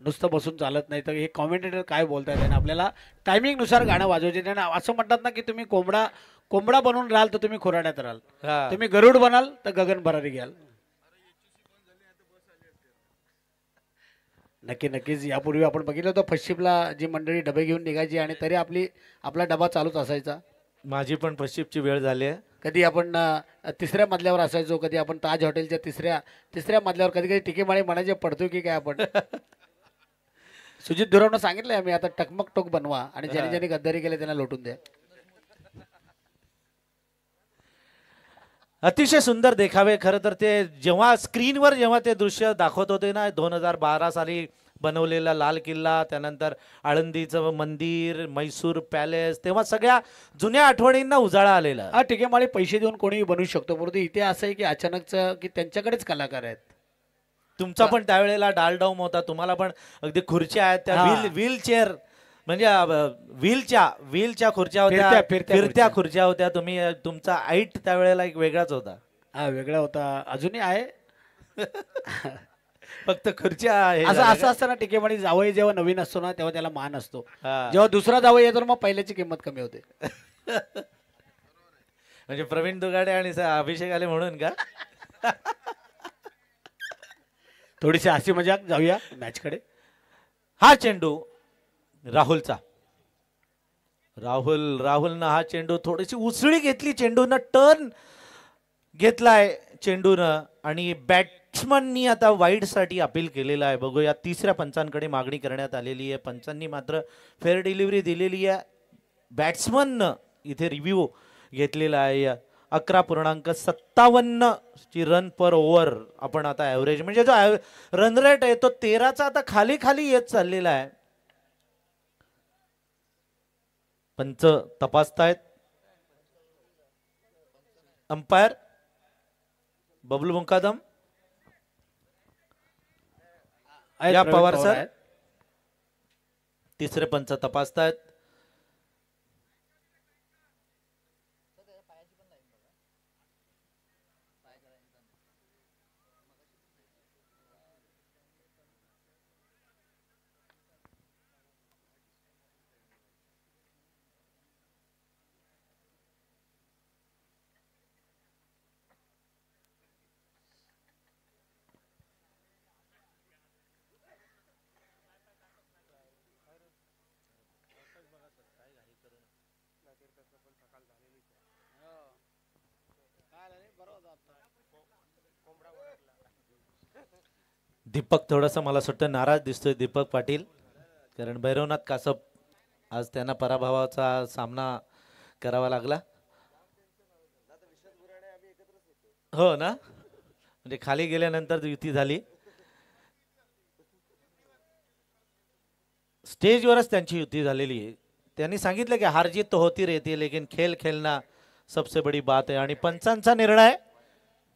नुसतं बसून चालत नाही, तर हे कॉमेंटेटर काय बोलतायत आणि आपल्याला टायमिंग नुसार गाणं वाजवायचे. आणि असं म्हणतात ना की तुम्ही कोंबडा बनून राहाल तर तुम्ही खोराड्यात राहाल, तुम्ही गरुड बनाल तर गगन भरारी घ्याल. नक्कीच. यापूर्वी आपण बघितलं होतं पश्चिमला जी मंडळी डबे घेऊन निघायची आणि तरी आपला डबा चालूच असायचा. माझी पण पश्चिमची वेळ झाली आहे. कधी आपण 3ऱ्या मजल्यावर असायचो, कधी आपण ताज हॉटेलच्या 3ऱ्या मजल्यावर, कधी कधी टिकेमाळे म्हणायचे पडतो की काय आपण. सुजित धुरावनं सांगितलंय आम्ही आता टकमक टोक बनवा आणि ज्यांनी ज्यांनी गद्दारी केले त्यांना लोटून द्या. अतिशय सुंदर देखावे. खरं तर ते जेव्हा स्क्रीनवर जेव्हा ते दृश्य दाखवत होते ना, 2012 साली बनवलेला लाल किल्ला, त्यानंतर आळंदीचं मंदिर, मैसूर पॅलेस, तेव्हा सगळ्या जुन्या आठवणींना उजाळा आलेला. हा टिकेमाळे पैसे देऊन कोणीही बनवू शकतो, परंतु इथे असं आहे की अचानकच की त्यांच्याकडेच कलाकार आहेत. तुमचा पण त्यावेळेला डालडाऊम होता, तुम्हाला पण अगदी खुर्च्या आहेत त्या हा. व्हील चेअर म्हणजे व्हीलच्या खुर्च्या होत्या, फिरत्या फिरत्या खुर्च्या. खुर्च्या होत्या. तुम्ही तुमचा हाईट त्यावेळेला एक वेगळाच होता. हा वेगळा होता, अजूनही आहे. फक्त खुर्च्या हे असं झाल्या असं का? असतं ना टिकेवाडी, जावई जेव्हा नवीन असतो ना तेव्हा त्याला मान असतो. हा. जेव्हा दुसरा जावई येतो ना मग पहिल्याची किंमत कमी होते. म्हणजे प्रवीण दुगाडे आणि अभिषेक आले म्हणून का? थोडीशी हसी मजाक, जाऊया मॅच कडे. हा चेंडू राहुलचा. राहुलनं हा चेंडू थोडीशी उसळी घेतली, चेंडूनं टर्न घेतलाय चेंडूनं आणि बॅट्समननी आता वाईडसाठी अपील केलेलं आहे. बघूया, तिसऱ्या पंचांकडे मागणी करण्यात आलेली आहे. पंचांनी मात्र फेअर डिलिव्हरी दिलेली आहे. बॅट्समननं इथे रिव्ह्यू घेतलेला आहे. 11.57 ची रन पर ओव्हर आपण आता ॲव्हरेज म्हणजे जो रन रेट आहे तो 13चा आता खाली खाली येत चाललेला आहे. पंच तपासतायत. अंपायर बबलू मुकादम या प्रवीण पवार पवार सर आहेत. तिसरे पंच तपासतायत. दीपक थोडासा मला असं वाटतं नाराज दिसतोय, दीपक पाटील, कारण भैरवनाथ कासप आज त्यांना पराभवाचा सामना करावा लागला. हो ना, म्हणजे खाली गेल्यानंतर युती झाली. स्टेजवरच त्यांची युती झालेली आहे. त्यांनी सांगितलं की हार जीत तो होती रहती लेकिन खेल खेलना सबसे बड़ी बात आहे. आणि पंचांचा निर्णय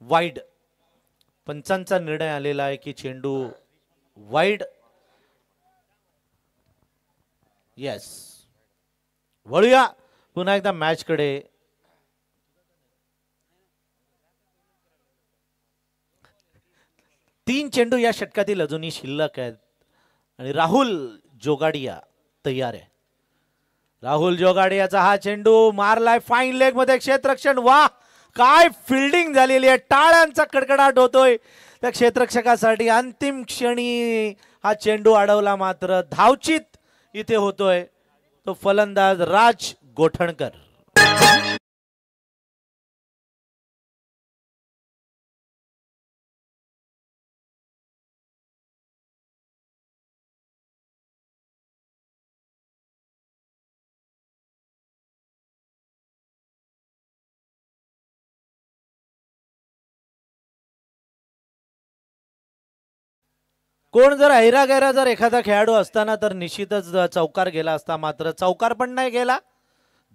वाईड. पंचांचा निर्णय आलेला आहे की चेंडू वाईड. येस, वळूया पुन्हा एकदा मॅच कडे. तीन चेंडू या षटकातील अजूनही शिल्लक आहेत आणि राहुल जोगाडिया तयार आहे. राहुल जोगाडियाचा हा चेंडू मारलाय फाईन लेग मध्ये, क्षेत्ररक्षण. वाह, काय फिल्डिंग झालेली आहे. टाळ्यांचा कडकडाट होतोय त्या क्षेत्ररक्षकासाठी. अंतिम क्षणी हा चेंडू अडवला, मात्र धावचित इथे होतोय तो फलंदाज राज गोठणकर. कोण जर ऐरागैरा जर एखादा खेळाडू असताना तर निश्चितच चौकार गेला असता, मात्र चौकार पण नाही गेला,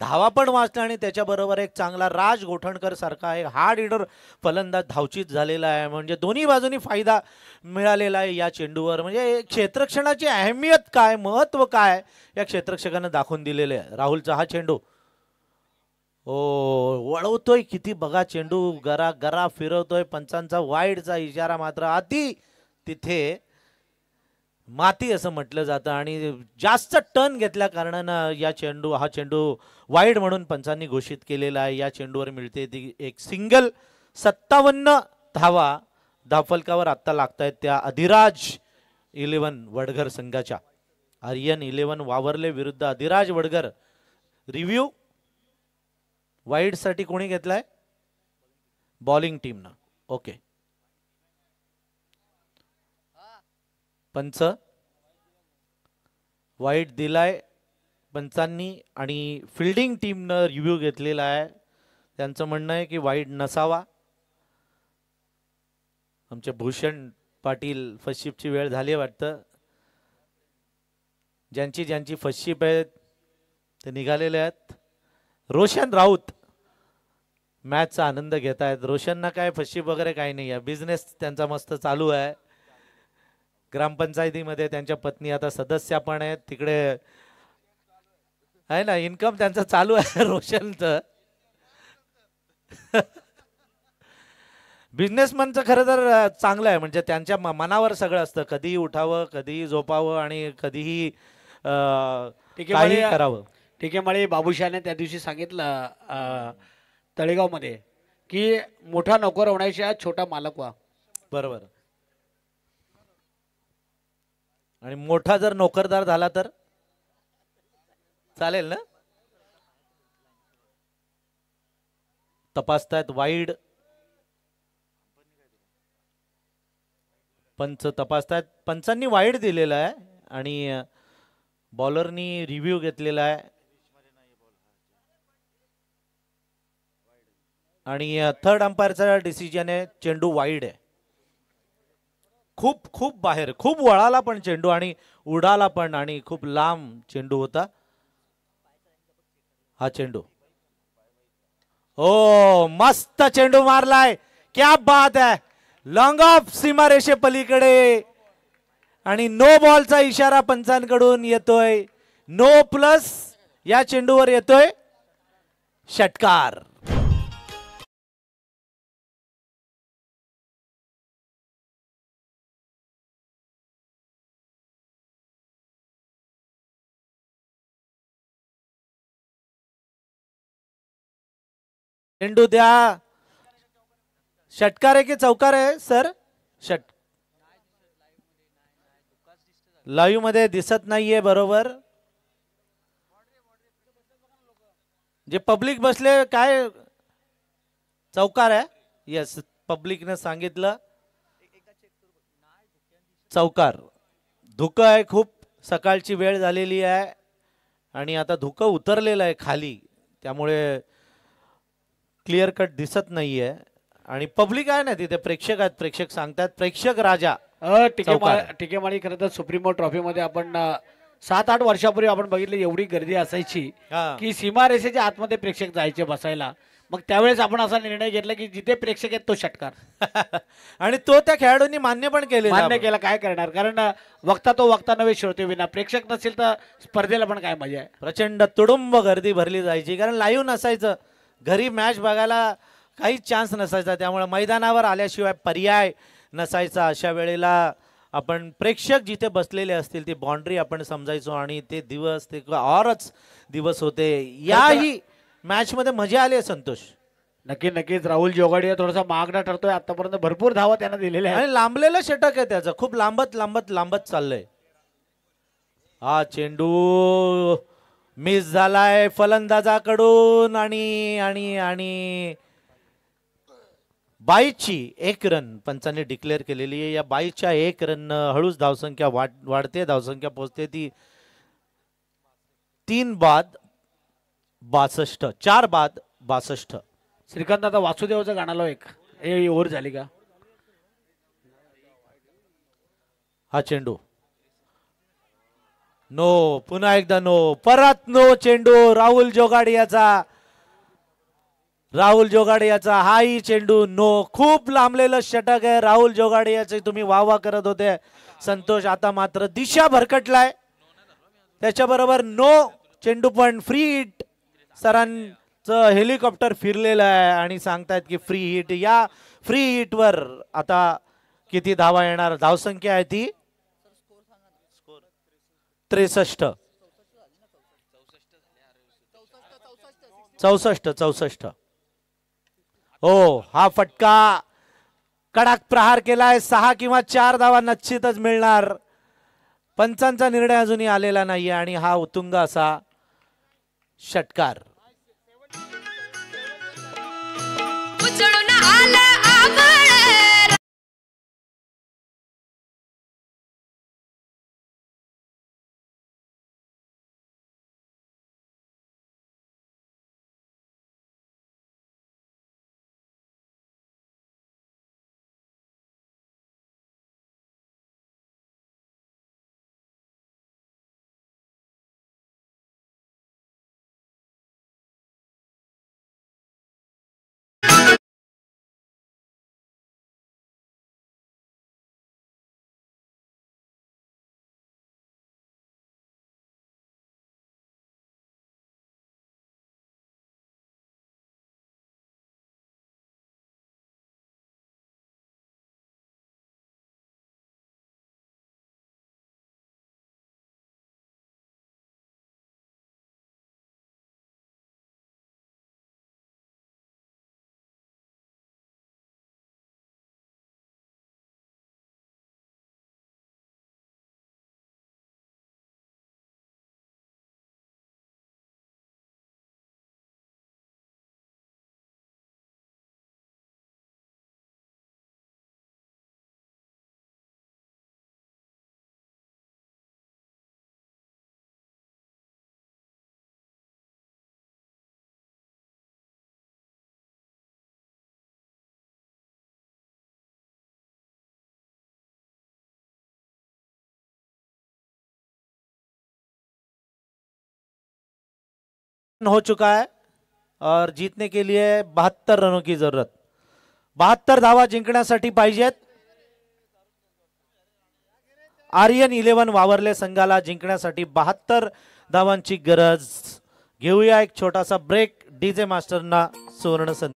धावा पण वाचल्या आणि त्याच्याबरोबर एक चांगला राज गोठणकर सारखा एक हार्ड हिटर फलंदाज धावचित झालेला आहे. म्हणजे दोन्ही बाजूनी फायदा मिळालेला आहे या चेंडूवर. म्हणजे क्षेत्ररक्षणाची अहमियत काय, महत्व काय या क्षेत्ररक्षकानं दाखवून दिलेले आहे. राहुलचा हा चेंडू ओ वळवतोय किती बघा, चेंडू गरा गरा फिरवतोय. पंचांचा वाईडचा इशारा, मात्र आधी तिथे माती असं म्हटलं जातं आणि जास्त टर्न घेतल्या कारणानं हा चेंडू वाईड म्हणून पंचांनी घोषित केलेला आहे. या चेंडूवर मिळते ती एक सिंगल. 57 धावा धावफलकावर आत्ता लागतायत त्या अधिराज 11 वडघर संघाच्या. आर्यन 11 वावरले विरुद्ध अधिराज वडघर. रिव्ह्यू वाईड साठी कोणी घेतलाय? बॉलिंग टीमनं. ओके, पंच वाईड दिलाय पंचांनी आणि फिल्डिंग टीमनं रिव्ह्यू घेतलेला आहे. त्यांचं म्हणणं आहे की वाईड नसावा. आमचे भूषण पाटील फर्स्टशिपची वेळ झाली वाटतं. ज्यांची फर्स्टशिप आहे ते निघालेले आहेत. रोशन राऊत मॅचचा आनंद घेत आहेत. रोशनना काय फर्स्टशिप वगैरे काही नाही आहे, बिझनेस त्यांचा मस्त चालू आहे. ग्रामपंचायतीमध्ये त्यांच्या पत्नी आता सदस्य पण आहेत तिकडे आहे ना. इन्कम त्यांचं चालू आहे रोशनचं. बिझनेसमनचं खरं तर चांगलं आहे म्हणजे त्यांच्या मनावर सगळं असतं. कधीही उठावं, कधीही झोपावं आणि कधीही काही करावं. टिकेमाळी बाबूशाने त्या दिवशी सांगितलं तळेगावमध्ये की मोठा नोकर होण्याच्या छोटा मालक व्हा. बरोबर. आणि मोठा जर नोकरदार झाला तर चालेल ना. तपासतायत वाईड पंच तपासतायत. पंचांनी वाईड दिलेला आहे आणि बॉलरनी रिव्ह्यू घेतलेला आहे आणि थर्ड अंपायरचा डिसिजन आहे चेंडू वाईड आहे. खूप खूप बाहेर खूप वळाला पण चेंडू आणि उडाला पण आणि खूप लांब चेंडू होता हा चेंडू. ओ मस्त चेंडू मारलाय. क्या बात आहे. लॉंग ऑफ सीमारेषे पलीकडे आणि नो बॉलचा इशारा पंचांकडून येतोय. नो प्लस या चेंडूवर येतोय षटकार. चेंडू द्या. षटकार आहे की चौकार आहे सर. लाईव्ह मध्ये दिसत नाहीये बरोबर. जे पब्लिक बसले काय चौकार आहे. येस पब्लिकने सांगितलं चौकार. धुकं आहे खूप. सकाळची वेळ झालेली आहे आणि आता धुकं उतरलेलं आहे खाली त्यामुळे क्लिअर कट दिसत नाहीये आणि पब्लिक आहे ना तिथे. प्रेक्षक आहेत. प्रेक्षक सांगतात प्रेक्षक राजा. टिकेमाळी खरं तर सुप्रीमो ट्रॉफी मध्ये आपण 7-8 वर्षापूर्वी आपण बघितलं एवढी गर्दी असायची की सीमारेषेच्या आतमध्ये प्रेक्षक जायचे बसायला. मग त्यावेळेस आपण असा निर्णय घेतला की जिथे प्रेक्षक आहेत तो षटकार. आणि तो त्या खेळाडूंनी मान्य पण मान्य केला. काय करणार कारण वक्ता तो वक्ता नव्हे श्रोते विना. प्रेक्षक नसेल तर स्पर्धेला पण काय मजा आहे. प्रचंड तुडुंब गर्दी भरली जायची कारण लाईव्ह नसायचं. घरी मॅच बघायला काहीच चान्स नसायचा त्यामुळे मैदानावर आल्याशिवाय पर्याय नसायचा. अशा वेळेला आपण प्रेक्षक जिथे बसलेले असतील ती बाउंड्री आपण समजायचो आणि ते दिवस ते औरच दिवस होते. याही मॅच मध्ये मजा आली आहे संतोष. नक्कीच राहुल जोगाडिया थोडासा मागणा ठरतोय. आतापर्यंत भरपूर धावा त्यांना दिलेल्या आहेत आणि लांबलेलं षटक आहे त्याचं. खूप लांबत चाललंय. हा चेंडू मिस झालाय फलंदाजाकडून आणि आणि आणि 22ची 1 रन पंचांनी डिक्लेअर केलेली आहे. या 22च्या 1 रन हळूच धावसंख्या वाढते. धावसंख्या पोहोचते ती 3 बाद 62 4 बाद 62. श्रीकांत आता वासुदेवचं गाणालो एक ओव्हर झाली का. हा चेंडू नो. पुन्हा एकदा नो. परत नो चेंडू राहुल जोगाडियाचा हाही चेंडू नो. खूप लांबलेलं षटक आहे राहुल जोगाडियाचे. तुम्ही वाह करत होते संतोष. आता मात्र दिशा भरकटलाय. त्याच्याबरोबर नो चेंडू पण फ्री हिट. सरांचं हेलिकॉप्टर फिरलेलं आहे आणि सांगतायत की फ्री हिट. या फ्री हिटवर आता किती धावा येणार. धावसंख्या आहे ती 63 64. हो हा फटका कडक प्रहार केलाय. 6 किंवा 4 धावा निश्चितच मिळणार. पंचांचा निर्णय अजूनही आलेला नाहीये आणि हा उत्तुंग असा षटकार. हो चुका है और जीतने के लिए 72 रनों की जरूरत. 72 धावा जिंकण्यासाठी पाहिजेत. आर्यन 11 वावरले संघाला जिंकण्यासाठी 72 धावांची गरज. घेऊया एक छोटासा ब्रेक. डीजे मास्टरना सुवर्ण संधी.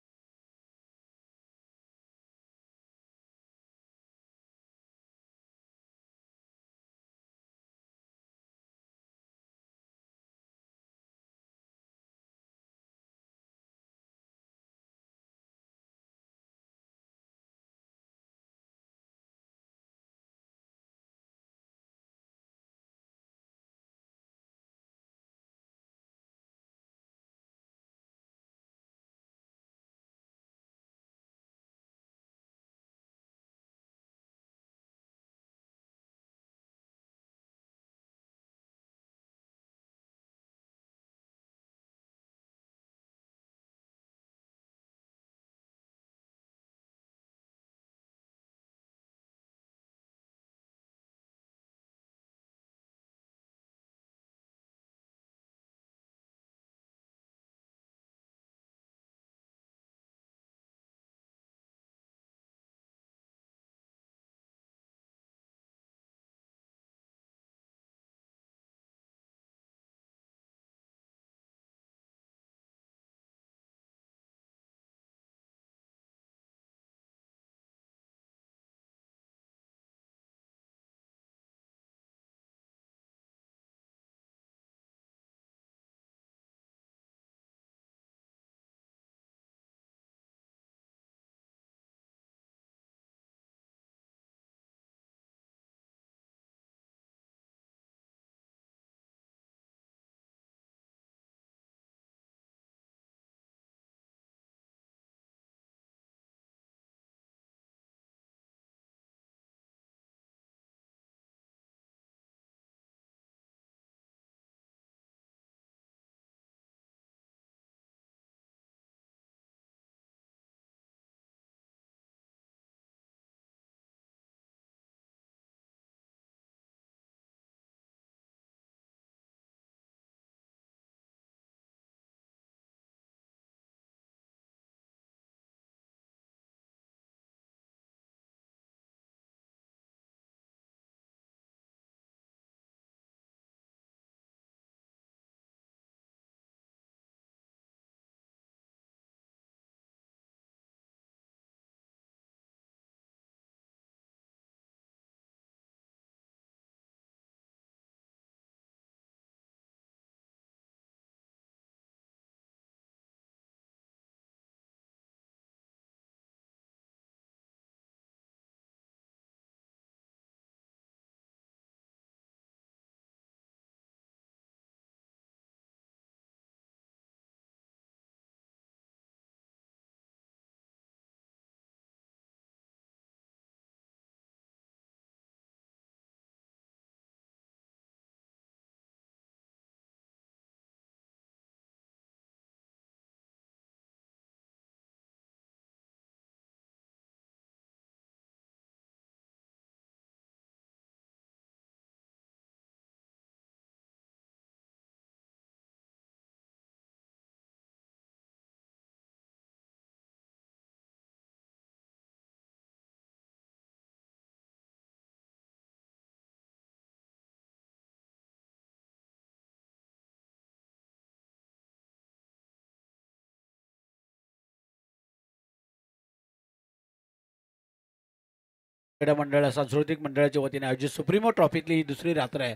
क्रीडा मंडळ सांस्कृतिक मंडळाच्या वतीने आयोजित सुप्रीमो ट्रॉफीतली ही दुसरी रात्र आहे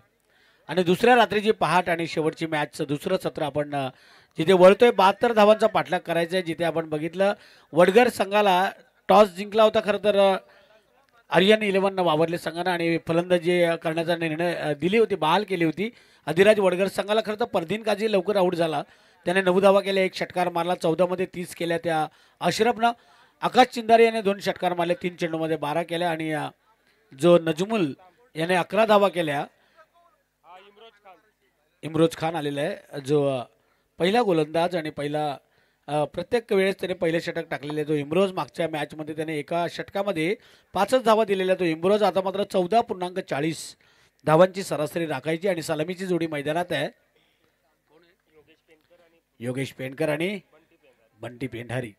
आणि दुसऱ्या रात्रीची पहाट आणि शेवटची मॅचचं दुसरं सत्र आपण जिथे वळतोय 72 धावांचा पाठलाग करायचा आहे. जिथे आपण बघितलं वडगर संघाला टॉस जिंकला होता खरं तर आर्यन 11 वावरले संघानं आणि फलंदाजी करण्याचा निर्णय दिली होती, बहाल केली होती. अधिराज वडगर संघाला खरं तर परदीन काझी लवकर आऊट झाला. त्याने 9 धावा केल्या, 1 षटकार मारला. 14 मध्ये 30 केल्या त्या अशरफनं. आकाश चिंदारे याने 2 षटकार मारले, 3 चेंडूमध्ये 12 केल्या आणि जो नजमुल याने 11 धावा केल्या. इम्रोज खान आलेला आहे जो पहिला गोलंदाज आणि पहिला प्रत्येक वेळेस त्याने पहिले षटक टाकलेले. तो इम्रोज मागच्या मॅचमध्ये त्याने एका षटकामध्ये 5च धावा दिलेल्या. तो इम्रोज आता मात्र 14.40 धावांची सरासरी राखायची आणि सलामीची जोडी मैदानात आहे. योगेश पेंडकर आणि बंटी पेंढारी.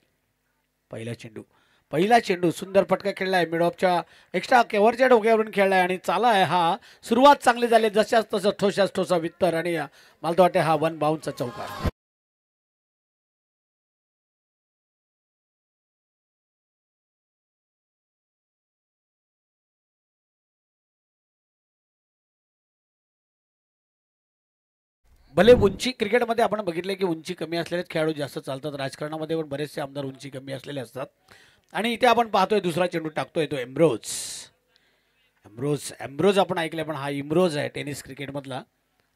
पहिला चेंडू सुंदर फटका खेळलाय, मिड ऑफच्या एक्स्ट्रा केवरच्या डोक्यावरून खेळलाय आणि चालाय हा. सुरुवात चांगली झाली, जशाच तसं ठोसाच ठोसा वित्तर आणि मला तर वाटते हा वन बाउंसचा चौकार. भले उंची क्रिकेटमध्ये आपण बघितले की उंची कमी असलेले खेळाडू जास्त चालतात, राजकारणामध्ये पण बरेचसे आमदार उंची कमी असलेले असतात. आणि इथे आपण पाहतोय दुसरा चेंडू टाकतोय तो एम्ब्रोज आपण ऐकलंय, पण हा इम्रोज आहे टेनिस क्रिकेटमधला.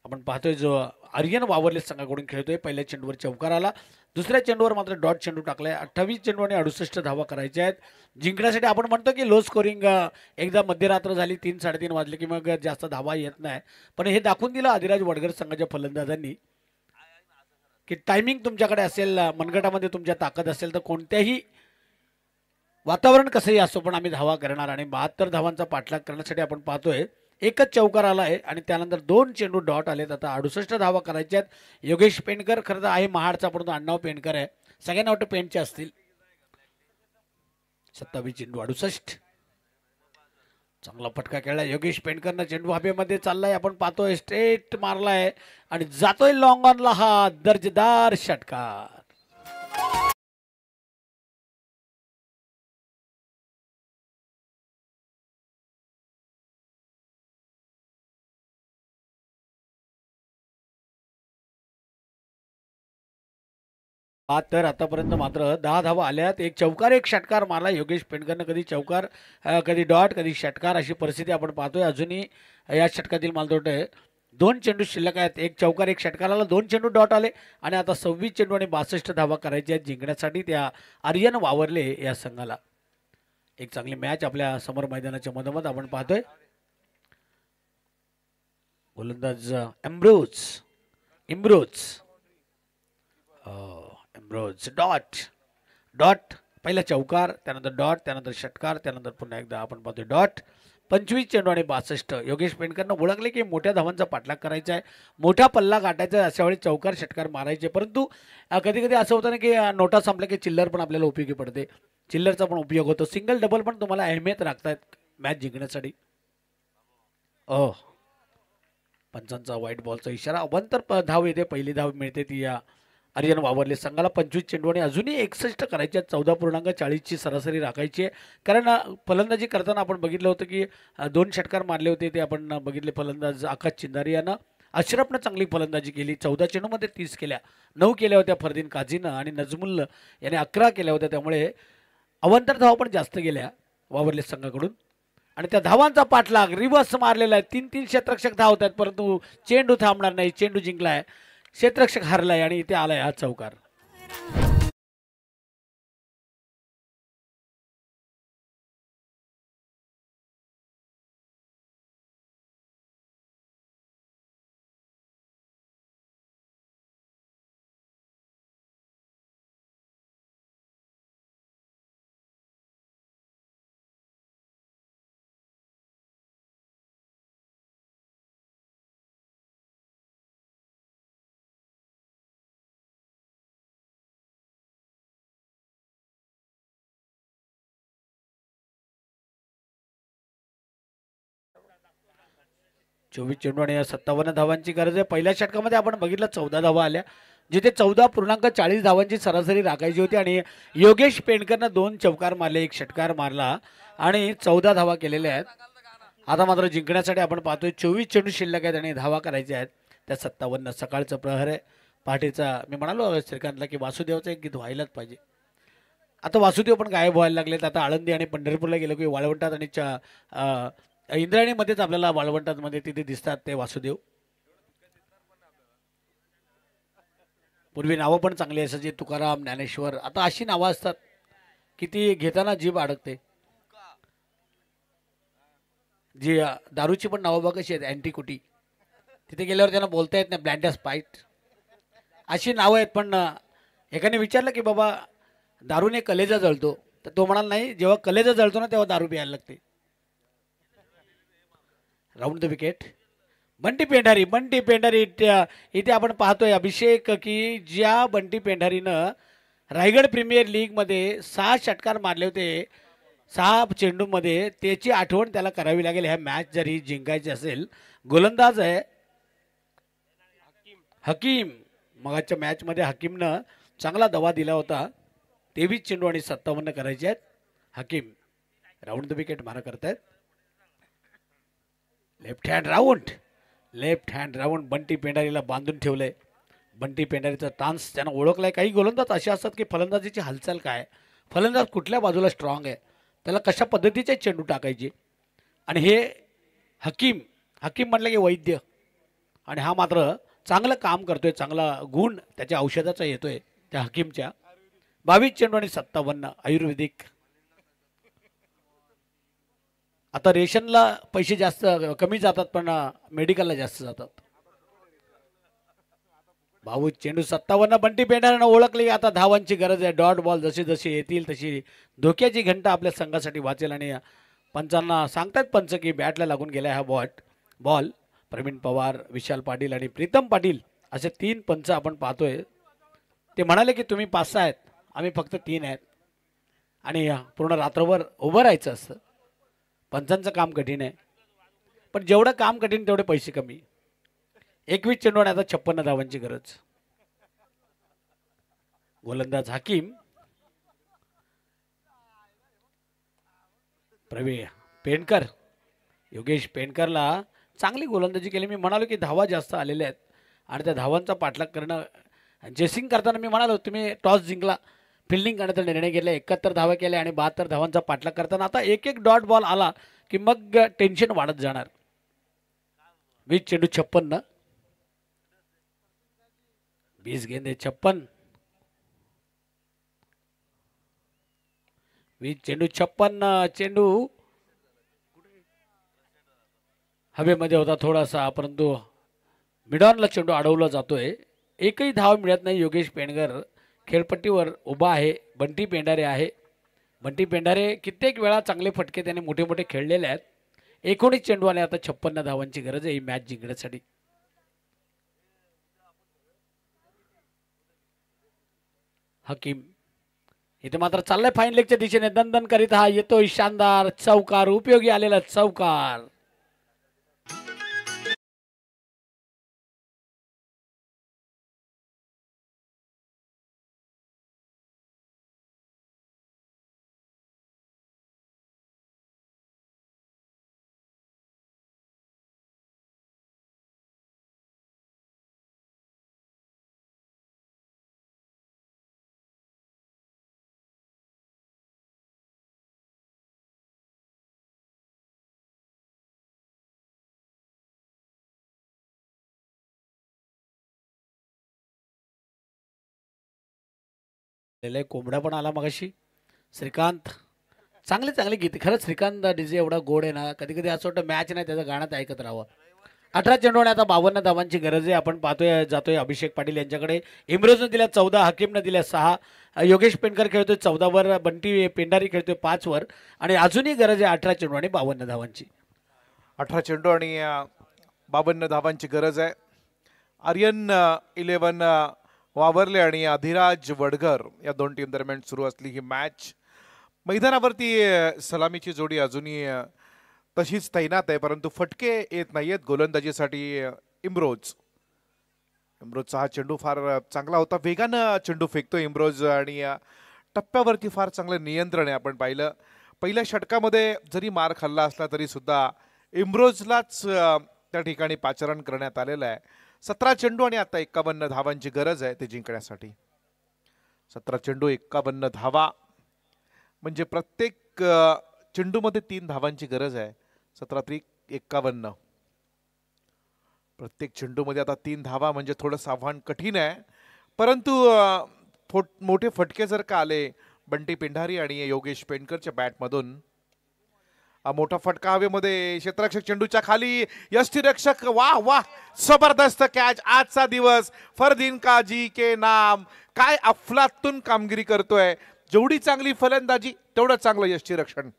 आपण पाहतोय जो आर्यन वावरले संघाकडून खेळतोय. पहिल्या चेंडूवर चौकार आला, दुसऱ्या चेंडूवर मात्र डॉट चेंडू टाकलाय. 28 चेंडू आणि 68 धावा करायच्या आहेत जिंकण्यासाठी. आपण म्हणतो की लो स्कोरिंग, एकदा मध्यरात्र झाली 3-3:30 वाजले की मग जास्त धावा येत नाही, पण हे दाखवून दिलं आदिराज वडगर संघाच्या फलंदाजांनी की टायमिंग तुमच्याकडे असेल, मनगटामध्ये तुमच्या ताकद असेल तर कोणत्याही वातावरण कसंही असो पण आम्ही धावा करणार. आणि 72 धावांचा पाठलाग करण्यासाठी आपण पाहतोय एकच चौकार आला आहे आणि त्यानंतर 2 चेंडू डॉट आलेत. आता 68 धावा करायच्या आहेत. योगेश पेंडकर खरं तर आहे महाडचा, परंतु आडनाव पेंडकर आहे, सगळ्यांना वाटतं पेंटचे असतील. 27 चेंडू 68. चांगला फटका खेळला योगेश पेंडकरनं, चेंडू हवेमध्ये चाललाय, आपण पाहतोय स्ट्रेट मारलाय आणि जातोय लॉंग ऑनला हा दर्जेदार षटकार. तर आतापर्यंत मात्र 10 धावा आल्यात, एक चौकार एक षटकार मारला योगेश पेंडकरनं. कधी चौकार कधी डॉट कधी षटकार अशी परिस्थिती आपण पाहतोय. अजूनही या षटकातील मालतोट 2 चेंडू शिल्लक आहेत, एक चौकार एक षटकाराला 2 चेंडू डॉट आले आणि आता 26 चेंडू आणि 62 धावा करायच्या आहेत जिंकण्यासाठी त्या आर्यन वावरले या संघाला. एक चांगली मॅच आपल्या समोर मैदानाच्या मधोमध आपण पाहतोय. गोलंदाज एम्ब्रोज डॉट पहिला चौकार, त्यानंतर डॉट, त्यानंतर षटकार, त्यानंतर पुन्हा एकदा आपण पाहतोय डॉट. 25 चेंडू आणि 62. योगेश पेंडकरनं ओळखले की मोठ्या धावांचा पाठलाग करायचा आहे, मोठा पल्ला गाठायचा आहे, अशा वेळी चौकार षटकार मारायचे. परंतु कधी कधी असं होतं ना की नोटा संपल्या की चिल्लर पण आपल्याला उपयोगी पडते, चिल्लरचा पण उपयोग होतो. सिंगल डबल पण तुम्हाला अहमियत राखतायत मॅच जिंकण्यासाठी. पंचांचा व्हाईट बॉलचा इशारा. अवंतर धाव येते, पहिली धाव मिळते ती या आर्यन वावरले संघाला. 25 चेंडू आणि अजूनही 61 करायचे, 14.40ची सरासरी राखायची आहे. कारण फलंदाजी करताना आपण बघितलं होतं की 2 षटकार मारले होते, ते आपण बघितले. फलंदाज आकाश चिंदारी यानं, अशरफनं चांगली फलंदाजी केली, 14 चेंडूमध्ये 30 केल्या, 9 केल्या होत्या फरदीन काझीनं आणि नजमुल याने 11 केल्या होत्या. त्यामुळे अवंतर धावा पण जास्त गेल्या वावरले संघाकडून. आणि त्या धावांचा पाठलाग रिव्हर्स मारलेला आहे, 3-3 क्षेत्ररक्षक धावत आहेत, परंतु चेंडू थांबणार नाही. चेंडू जिंकलाय, क्षेत्ररक्षक हारलाय आणि इथे आलाय हा चौकार. चोवीस चेंडू आणि 57 धावांची गरज आहे. पहिल्या षटकामध्ये आपण बघितलं 14 धावा आल्या, जिथे 14.40 धावांची सरासरी राखायची होती आणि योगेश पेंडकरनं 2 चौकार मारले, 1 षटकार मारला आणि 14 धावा केलेल्या आहेत. आता मात्र जिंकण्यासाठी आपण पाहतोय 24 चेंडू शिल्लक आहेत आणि धावा करायच्या आहेत त्या 57. सकाळचं प्रहर आहे, पहाटेचा. मी म्हणालो श्रीकांतला की वासुदेवचं एक गीत व्हायलाच पाहिजे. आता वासुदेव पण गायब व्हायला लागलेत. आता आळंदी आणि पंढरपूरला गेलो की वाळवंटात आणि इंद्रायणीमध्येच आपल्याला वाळवंटांमध्ये तिथे दिसतात ते वासुदेव. पूर्वी नावं पण चांगली असायची, तुकाराम, ज्ञानेश्वर. आता अशी नावं असतात की ती घेताना जीभ अडकते. जी दारूची पण नावं बघ कशी आहेत, अँटीकुटी. तिथे गेल्यावर त्यांना बोलता येत नाही, ब्लँडस स्पाईट अशी नावं आहेत. पण एकाने विचारलं की बाबा दारूने कलेजा जळतो, तर तो म्हणाला नाही, जेव्हा कलेजा जळतो ना तेव्हा दारू प्यायला लागते. Round the wicket, Bunty Pendhari इथे आपण पाहतोय अभिषेक की ज्या बंटी पेंढारीनं रायगड प्रीमियर लीगमध्ये 6 षटकार मारले होते 6 चेंडूमध्ये, त्याची आठवण त्याला करावी लागेल ह्या मॅच जर ही जिंकायची असेल. गोलंदाज आहे हकीम. मगाच्या मॅचमध्ये हकीमनं चांगला दवा दिला होता. 23 चेंडू आणि 57 करायचे आहेत. हकीम राऊंड द विकेट मारा करतायत. लेफ्ट हँड राऊंड बंटी पेंढारीला बांधून ठेवलंय. बंटी पेंढारीचा टान्स त्यानं ओळखलाय. काही गोलंदाज असे असतात की फलंदाजीची हालचाल काय, फलंदाज कुठल्या बाजूला स्ट्रॉंग आहे, त्याला कशा पद्धतीचे चेंडू टाकायचे. आणि हे हकीम म्हटलं की वैद्य, आणि हा मात्र चांगलं काम करतोय. चांगला गुण त्याच्या औषधाचा येतोय त्या हकीमच्या. 22 चेंडू आणि 57 आयुर्वेदिक. आता रेशनला पैसे जास्त कमी जातात पण मेडिकलला जास्त जातात. 22 चेंडू 57. बंटी पेंढारीनं ओळखली आता धावांची गरज आहे. डॉट बॉल जसे जसे येतील तशी धोक्याची घंटा आपल्या संघासाठी वाचेल. आणि पंचांना सांगतात पंच की बॅटला लागून गेला हा बॉल. प्रवीण पवार, विशाल पाटील आणि प्रीतम पाटील असे 3 पंच आपण पाहतोय. ते म्हणाले की तुम्ही 5-6 आहेत, आम्ही फक्त 3 आहेत. आणि पूर्ण रात्रभर उभं राहायचं असतं. पंचांचं काम कठीण आहे, पण जेवढं काम कठीण तेवढे पैसे कमी. 21 चेंडू आणि आता 56 धावांची गरज. गोलंदाज हकीम. प्रवीण पेंडकर, योगेश पेंडकरला चांगली गोलंदाजी केली. मी म्हणालो की धावा जास्त आलेल्या आहेत आणि त्या धावांचा पाठलाग करणं. जेसिंग करताना मी म्हणालो तुम्ही टॉस जिंकला, फिल्डिंग करण्याचा निर्णय घेतला, 71 धावा केल्या आणि 72 धावांचा पाठलाग करताना आता एक डॉट बॉल आला की मग टेन्शन वाढत जाणार. 20 चेंडू 56, 20 गेंदे 56, 20 चेंडू 56. चेंडू हवेमध्ये होता थोडासा, परंतु मिडॉनला चेंडू अडवला जातोय. एकही धाव मिळत नाही. योगेश पेंडकर खेळपट्टीवर उभा आहे. बंटी पेंढारे आहे. बंटी पेंढारे कित्येक वेळा चांगले फटके त्याने मोठे मोठे खेळलेले आहेत. 19 चेंडू आणि आता 56 धावांची गरज आहे ही मॅच जिंकण्यासाठी. हकीम इथे मात्र चाललाय फाईन लेगच्या दिशेने. दणदण करीत हा येतोय शानदार चौकार, उपयोगी आलेला चौकार. कोंबडा पण आला मगाशी. श्रीकांत चांगले गीत. खरंच श्रीकांत डीजे एवढा गोड आहे ना, कधी कधी असं वाटतं मॅच नाही त्याचं गाणं ऐकत राहावं. 18 चेंडू आणि आता 52 धावांची गरज आहे. आपण पाहतोय जातोय अभिषेक पाटील यांच्याकडे. इम्रोजनं दिल्या 14, हकीमनं दिल्या 6, योगेश पेंडकर खेळतोय 14 वर, बंटी पेंढारी खेळतोय 5 वर आणि अजूनही गरज आहे 18 चेंडू आणि 52 धावांची. 18 चेंडू आणि 52 धावांची गरज आहे. आर्यन 11 वावरले आणि अधिराज वडगर या 2 टीम दरम्यान सुरू असली ही मॅच. मैदानावरती सलामीची जोडी अजूनही तशीच तैनात आहे, परंतु फटके येत नाहीयेत गोलंदाजीसाठी. इम्रोजचा हा चेंडू फार चांगला होता. वेगानं चेंडू फेकतो इम्रोज आणि टप्प्यावरती फार चांगलं नियंत्रण आहे. आपण पाहिलं पहिल्या षटकामध्ये जरी मार खाल्ला असला तरी सुद्धा इम्रोजलाच त्या ठिकाणी पाचारण करण्यात आलेलं आहे. 17 चेंडू आणि आता 51 धावांची गरज आहे ते जिंकण्यासाठी. 17 चेंडू 51 धावा म्हणजे प्रत्येक चेंडूमध्ये 3 धावांची गरज आहे. 17 त्रिक 51. प्रत्येक चेंडूमध्ये आता 3 धावा म्हणजे थोडं आव्हान कठीण आहे, परंतु मोठे फटके जर का आले बंटी पेंढारी आणि योगेश पेंडकरच्या बॅटमधून, मोठा फटका हवेमध्ये, क्षेत्ररक्षक चेंडूच्या खाली, यष्टीरक्षक वाह वाह जबरदस्त कॅच. आजचा दिवस फरदीन काजी के नाम. काय अफलातून कामगिरी करतोय. जेवढी चांगली फलंदाजी तेवढं चांगलं यष्टीरक्षण.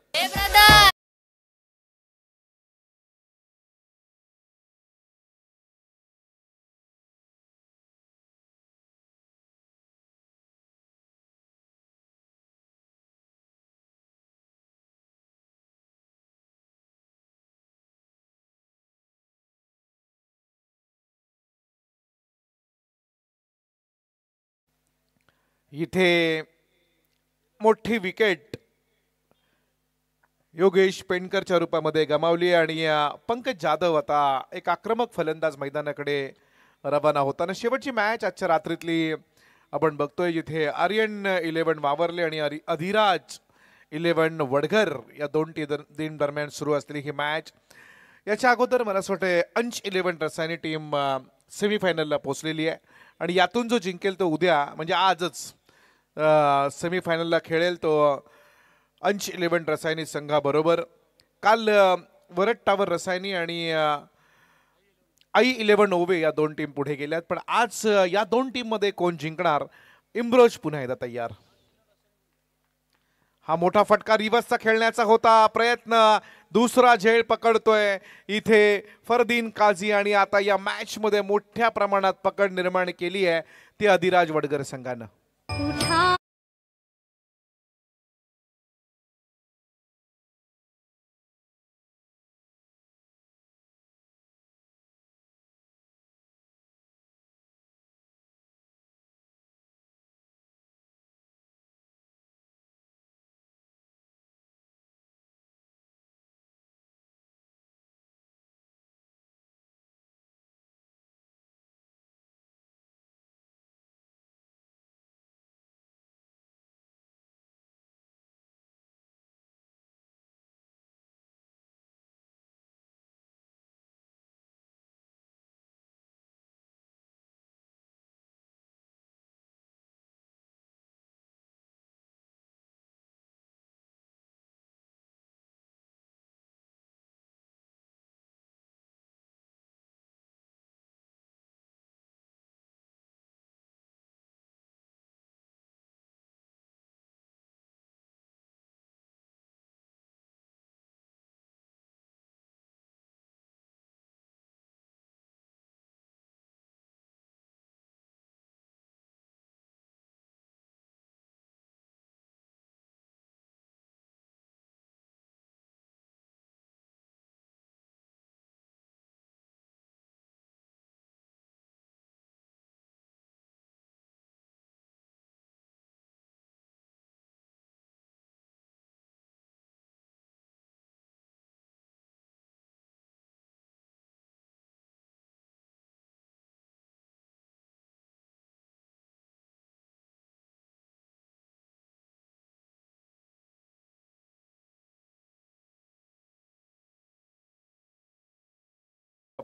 इथे मोठी विकेट योगेश पेंडकरच्या रूपामध्ये गमावली आणि पंकज जाधव आता एक आक्रमक फलंदाज मैदानाकडे रवाना होताना शेवटची मॅच आजच्या रात्रीतली आपण बघतोय जिथे आर्यन 11 वावरले आणि अधिराज 11 वडघर या दोन टीम दरम्यान सुरू असलेली ही मॅच. याच्या अगोदर मला असं वाटतं अंश 11 रसायनी टीम सेमीफायनलला पोहोचलेली आहे आणि यातून जो जिंकेल तो उद्या म्हणजे आजच सेमीफायनलला खेळेल तो अंश 11 रसायनी संघाबरोबर. काल वरट टावर रसायनी आणि आई 11 ओवे या दोन टीम पुढे गेल्यात पण आज या दोन टीम मध्ये कोण जिंकणार. इम्ब्रोज पुन्हा एकदा तयार. हा मोठा फटका रिव्हर्सचा खेळण्याचा होता प्रयत्न. दुसरा झेल पकडतोय इथे फरदीन काझी आणि आता या मॅच मध्ये मोठ्या प्रमाणात पकड निर्माण केली आहे ती अधिराज वडगर संघानं.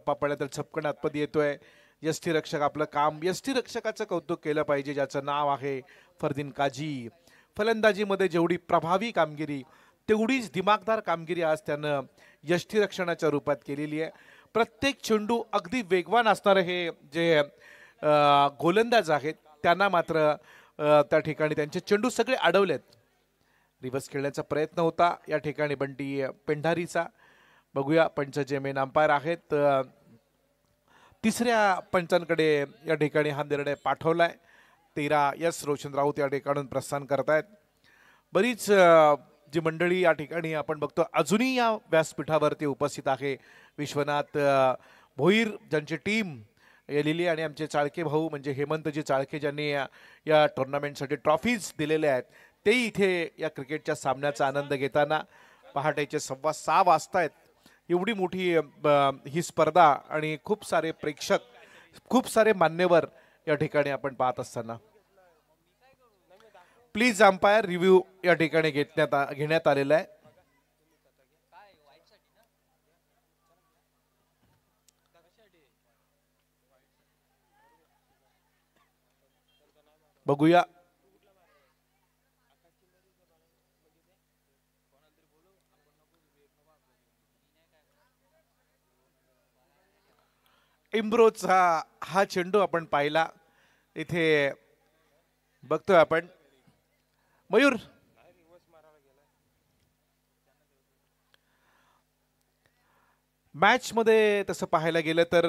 पडला तर छपकन आतमध्ये येतोय. यष्टीरक्षक आपलं काम यष्टीरक्षकाचं कौतुक केलं पाहिजे ज्याचं नाव आहे फरदीन काझी. फलंदाजीमध्ये जेवढी प्रभावी कामगिरी तेवढीच दिमागदार कामगिरी आज त्यानं यष्टीरक्षणाच्या रूपात केलेली आहे. प्रत्येक चेंडू अगदी वेगवान असणारे हे जे गोलंदाज आहेत त्यांना मात्र त्या ठिकाणी त्यांचे चेंडू सगळे अडवलेत. रिव्हर्स खेळण्याचा प्रयत्न होता या ठिकाणी बंटी पेंढारीचा. बघूया पंच जे मेन अंपायर आहेत तिसऱ्या पंचांकडे या ठिकाणी हा निर्णय पाठवलाय. 13 एस रोशन राऊत या ठिकाणून प्रस्थान करतायत. बरीच जी मंडळी या ठिकाणी आपण बघतो अजूनही या व्यासपीठावरती उपस्थित आहे. विश्वनाथ भोईर ज्यांची टीम गेलेली आणि आमचे चाळके भाऊ म्हणजे हेमंतजी चाळके ज्यांनी या टुर्नामेंटसाठी ट्रॉफीज दिलेल्या आहेत ते इथे या क्रिकेटच्या सामन्याचा आनंद घेताना. पहाटेचे 6:15 वाजतायत. एवढी मोठी ही स्पर्धा आणि खूप सारे प्रेक्षक खूप सारे मान्यवर या ठिकाणी आपण पाहत असताना प्लीज अंपायर रिव्ह्यू या ठिकाणी घेण्यात आलेला आहे. बघूया इम्ब्रोजचा हा चेंडू आपण पाहिला इथे बघतोय आपण. मयूर मॅच मध्ये तसं पाहायला गेलं तर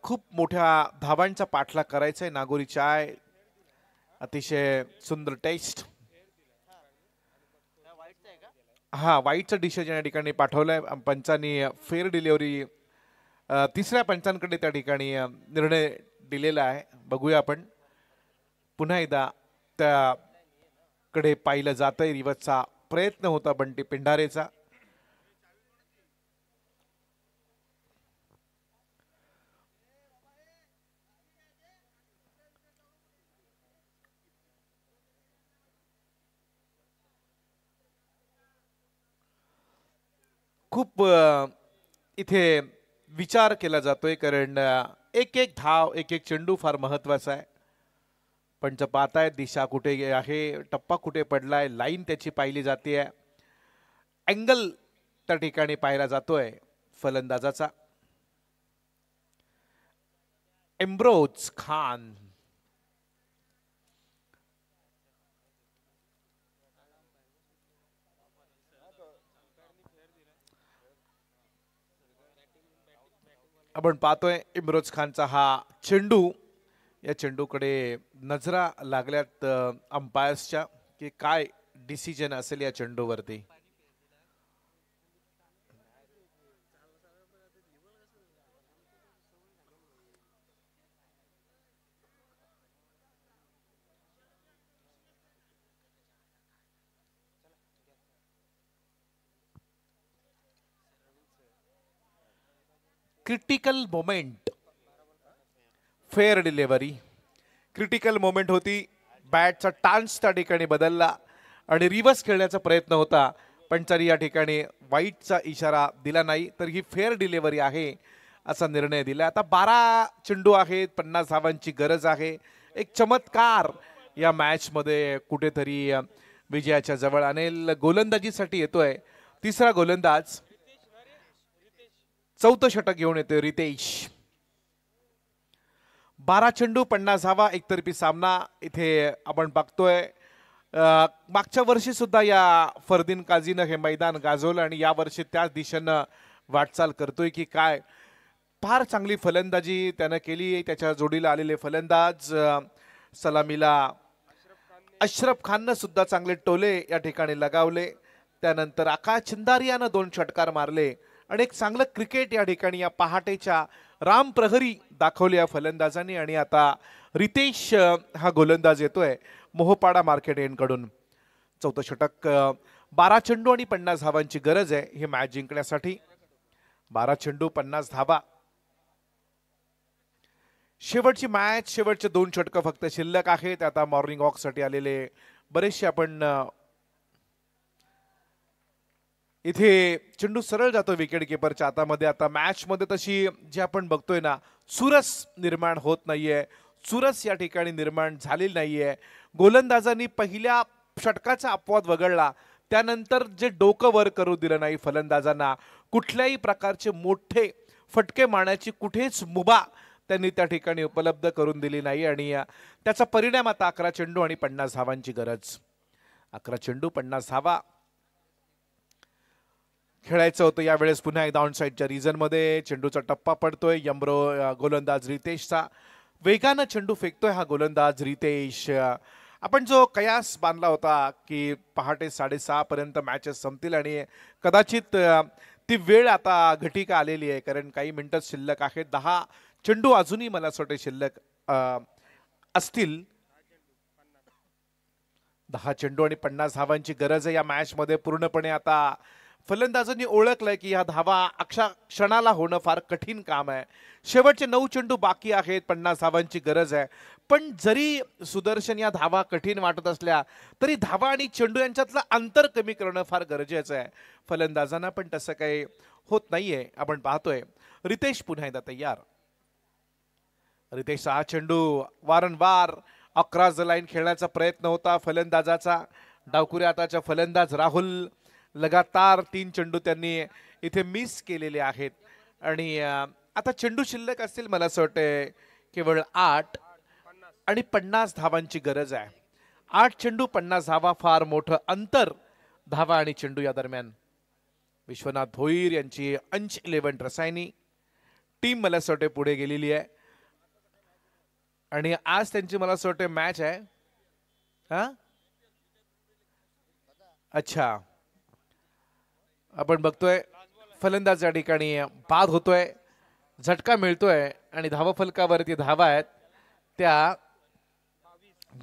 खूप मोठ्या धावांचा पाठलाग करायचा आहे. नागोरी चाय अतिशय सुंदर टेस्ट. हा वाईटचा डिसिजन या ठिकाणी पाठवलाय पंचांनी. फेअर डिलिव्हरी तिसऱ्या पंचांकडे त्या ठिकाणी निर्णय दिलेला आहे. बघूया आपण पुन्हा एकदा त्याकडे पाहिलं जातंय. रिवर्सचा प्रयत्न होता बंटी पेंढारेचा. खूप इथे विचार केला जातोय, कारण एक एक धाव एक एक चेंडू फार महत्वाचा आहे. पण जर पाहताय दिशा कुठे आहे, टप्पा कुठे पडलाय, लाईन त्याची पाहिली जाते, अँगल त्या ठिकाणी पाहिला जातोय फलंदाजाचा. इम्रोज खान आपण पाहतोय. इम्रोज खानचा हा चेंडू, या चेंडूकडे नजरा लागल्यात अंपायर्सच्या की काय डिसिजन असेल या चेंडूवरती. Critical moment, fair delivery. Critical moment होती, बॅटचा टान्स त्या ठिकाणी बदलला आणि रिव्हर्स खेळण्याचा प्रयत्न होता, पण तरी या ठिकाणी वाईटचा इशारा दिला नाही, तर ही फेअर डिलिव्हरी आहे असा निर्णय दिला. आता 12 चेंडू आहेत, 50 धावांची गरज आहे. एक चमत्कार या मॅच मध्ये कुठेतरी विजयाच्या जवळ आणेल. गोलंदाजीसाठी येतोय तिसरा गोलंदाज, चौथं षटक घेऊन येतोय रितेश. 12 चेंडू 50 धावा, एकतर्फी सामना इथे आपण बघतोय. मागच्या वर्षी सुद्धा या फरदीन काझीनं हे मैदान गाजवलं आणि या वर्षी त्याच दिशेनं वाटचाल करतोय की काय. फार चांगली फलंदाजी त्यानं केली. त्याच्या जोडीला आलेले फलंदाज सलामीला अशरफ खाननं सुद्धा चांगले टोले या ठिकाणी लगावले. त्यानंतर आकाश चिंदारियानं 2 षटकार मारले आणि एक चांगलं क्रिकेट या ठिकाणी या पहाटेच्या राम प्रहरी दाखवले या फलंदाजांनी. आणि आता रितेश हा गोलंदाज येतोय मोहपाडा मार्केट एंडकडून. चौथं षटक, 12 चेंडू आणि 50 धावांची गरज आहे ही मॅच जिंकण्यासाठी. 12 चेंडू 50 धावा. शेवटची मॅच, शेवटचे 2 षटकं फक्त शिल्लक आहेत. आता मॉर्निंग वॉक साठी आलेले बरेचसे आपण इथे चेंडू सरळ जातो विकेट किपरच्या हातामध्ये. आता मॅच मध्ये तशी जी आपण बघतोय ना, चुरस निर्माण होत नाहीये, चुरस या ठिकाणी निर्माण झालेली नाहीये. गोलंदाजांनी पहिल्या षटकाचा अपवाद वगळला, त्यानंतर जे डोकं वर करू दिलं नाही फलंदाजांना, कुठल्याही प्रकारचे मोठे फटके मारण्याची कुठेच मुभा त्यांनी त्या ठिकाणी उपलब्ध करून दिली नाही. आणि त्याचा परिणाम आता 11 चेंडू आणि 50 धावांची गरज. 11 चेंडू 50 धावा खेळायचं होतं यावेळेस. पुन्हा एकदा ऑन साईडच्या रिजन मध्ये चेंडूचा टप्पा पडतोय. यमरो गोलंदाज रितेशचा वेगानं चेंडू फेकतोय हा गोलंदाज रितेश. आपण जो कयास बांधला होता की पहाटे 6:30 पर्यंत मॅचेस संपतील आणि कदाचित ती वेळ आता घटिका आलेली आहे, कारण काही मिनिटं शिल्लक आहेत. 10 चेंडू अजूनही मला असं वाटतं शिल्लक असतील. 10 चेंडू आणि 50 धावांची गरज आहे या मॅच मध्ये. पूर्णपणे आता फलंदाजांनी ओळखलंय की ह्या धावा क्षणाला होणं फार कठीण काम आहे. शेवटचे 9 चेंडू बाकी आहेत, 50 धावांची गरज आहे. पण जरी सुदर्शन या धावा कठीण वाटत असल्या तरी धावा आणि चेंडू यांच्यातलं अंतर कमी करणं फार गरजेचं आहे फलंदाजांना, पण तसं काही होत नाहीये. आपण पाहतोय रितेश पुन्हा एकदा तयार. रितेश हा चेंडू वारंवार अक्रॉस द लाईन खेळण्याचा प्रयत्न होता फलंदाजाचा. डावकुरे आताच्या फलंदाज राहुल लगातार 3 चेंडू त्यांनी इथे मिस केलेले आहेत. आणि आता चेंडू शिल्लक असतील मला असं वाटतंय केवळ 8 आणि 50 धावांची गरज आहे. 8 चेंडू 50 धावा, फार मोठं अंतर धावा आणि चेंडू या दरम्यान. विश्वनाथ भोईर यांची अंश 11 रसायनी टीम मला असं वाटतं पुढे गेलेली आहे आणि आज त्यांची मला असं वाटतं मॅच आहे. हा अच्छा, आपण बघतोय फलंदाज या ठिकाणी बाद होतोय, झटका मिळतोय आणि धावा फलकावरती धावा आहेत त्या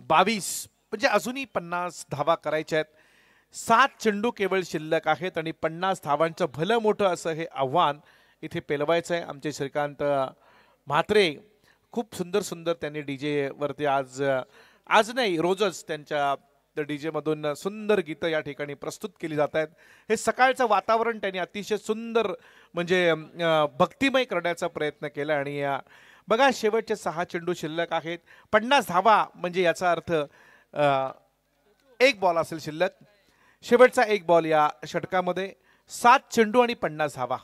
22. म्हणजे अजूनही 50 धावा करायच्या आहेत. 7 चेंडू केवळ शिल्लक आहेत आणि 50 धावांचं भलं मोठं असं हे आव्हान इथे पेलवायचं आहे. आमचे श्रीकांत म्हात्रे खूप सुंदर सुंदर त्यांनी डीजे वरती आज नाही रोजच त्यांच्या डीजे मधून सुंदर गीतं या ठिकाणी प्रस्तुत केली जात आहेत. हे सकाळचं वातावरण त्यांनी अतिशय सुंदर म्हणजे भक्तिमय करण्याचा प्रयत्न केला. आणि बघा शेवटचे 6 चेंडू शिल्लक आहेत. 50 धावा म्हणजे याचा अर्थ एक बॉल असेल शिल्लक. शेवटचा एक बॉल या षटकामध्ये. 7 चेंडू आणि 50 धावा.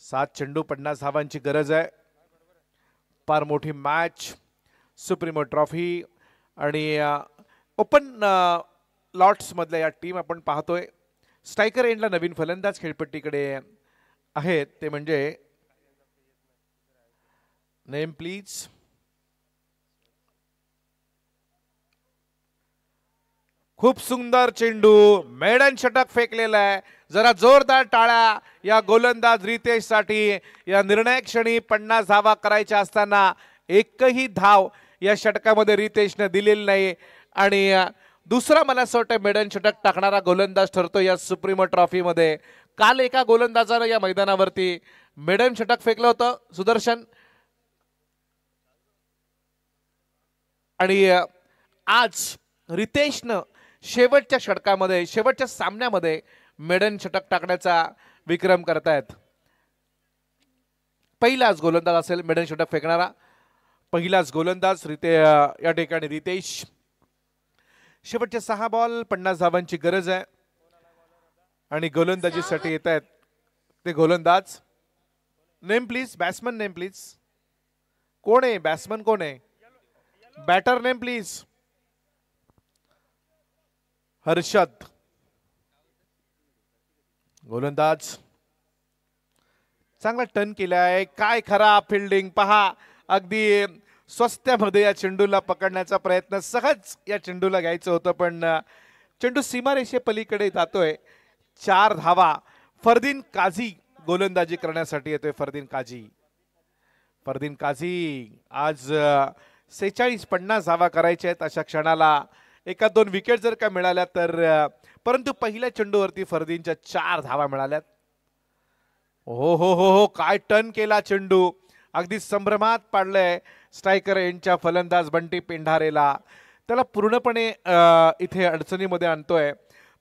7 चेंडू 50 धावांची गरज आहे. फार मोठी मॅच. सुप्रीमो ट्रॉफी आणि ओपन लॉट्स मधल्या या टीम आपण पाहतोय. स्ट्रायकर एंडला नवीन फलंदाज खेळपट्टीकडे आहेत ते म्हणजे नेम प्लीज. खूप सुंदर चेंडू. मेडन षटक फेकलेला आहे. जरा जोरदार टाळ्या या गोलंदाज रितेश साठी. या निर्णायक क्षणी 50 धावा करायच्या असताना एकही धाव या षटकामध्ये रितेशने दिलेली नाही. आणि दुसरा मला असं वाटतं मेडन षटक टाकणारा गोलंदाज ठरतो या सुप्रीमो ट्रॉफी मध्ये. काल एका गोलंदाजानं या मैदानावरती मेडन षटक फेकलं होतं सुदर्शन. आणि आज रितेशनं शेवटच्या षटकामध्ये शेवटच्या सामन्यामध्ये मेडन षटक टाकण्याचा विक्रम करतायत. पहिलाच गोलंदाज असेल मेडन षटक फेकणारा. पहिलाच गोलंदाज या ठिकाणी रितेश. शेवटचे 6 बॉल 50 धावांची गरज आहे. आणि गोलंदाजीसाठी येत आहेत ते गोलंदाज. Name please. Batsman name please. कोण आहे बॅट्समन? कोण आहे बॅटर? Name please. हर्षद गोलंदाज. चांगला टर्न केलाय. काय खराब फिल्डिंग पहा. अगदी स्वस्त्यामध्ये या चेंडूला पकडण्याचा प्रयत्न. सहज या चेंडूला घ्यायचं होतं पण चेंडू सीमारेषे पलीकडे जातोय. 4 धावा. फरदीन काझी गोलंदाजी करण्यासाठी येतोय. फरदीन काझी आज 46-50 धावा करायच्या आहेत अशा क्षणाला. 1-2 विकेट जर का मिळाल्या तर, परंतु पहिल्या चेंडूवरती फरदीनच्या 4 धावा मिळाल्यात. हो हो हो हो काय टर्न केला चेंडू. अगदी संभ्रमात पाडलंय स्ट्रायकर यांच्या फलंदाज बंटी पेंढारेला. त्याला पूर्णपणे इथे अडचणीमध्ये आणतोय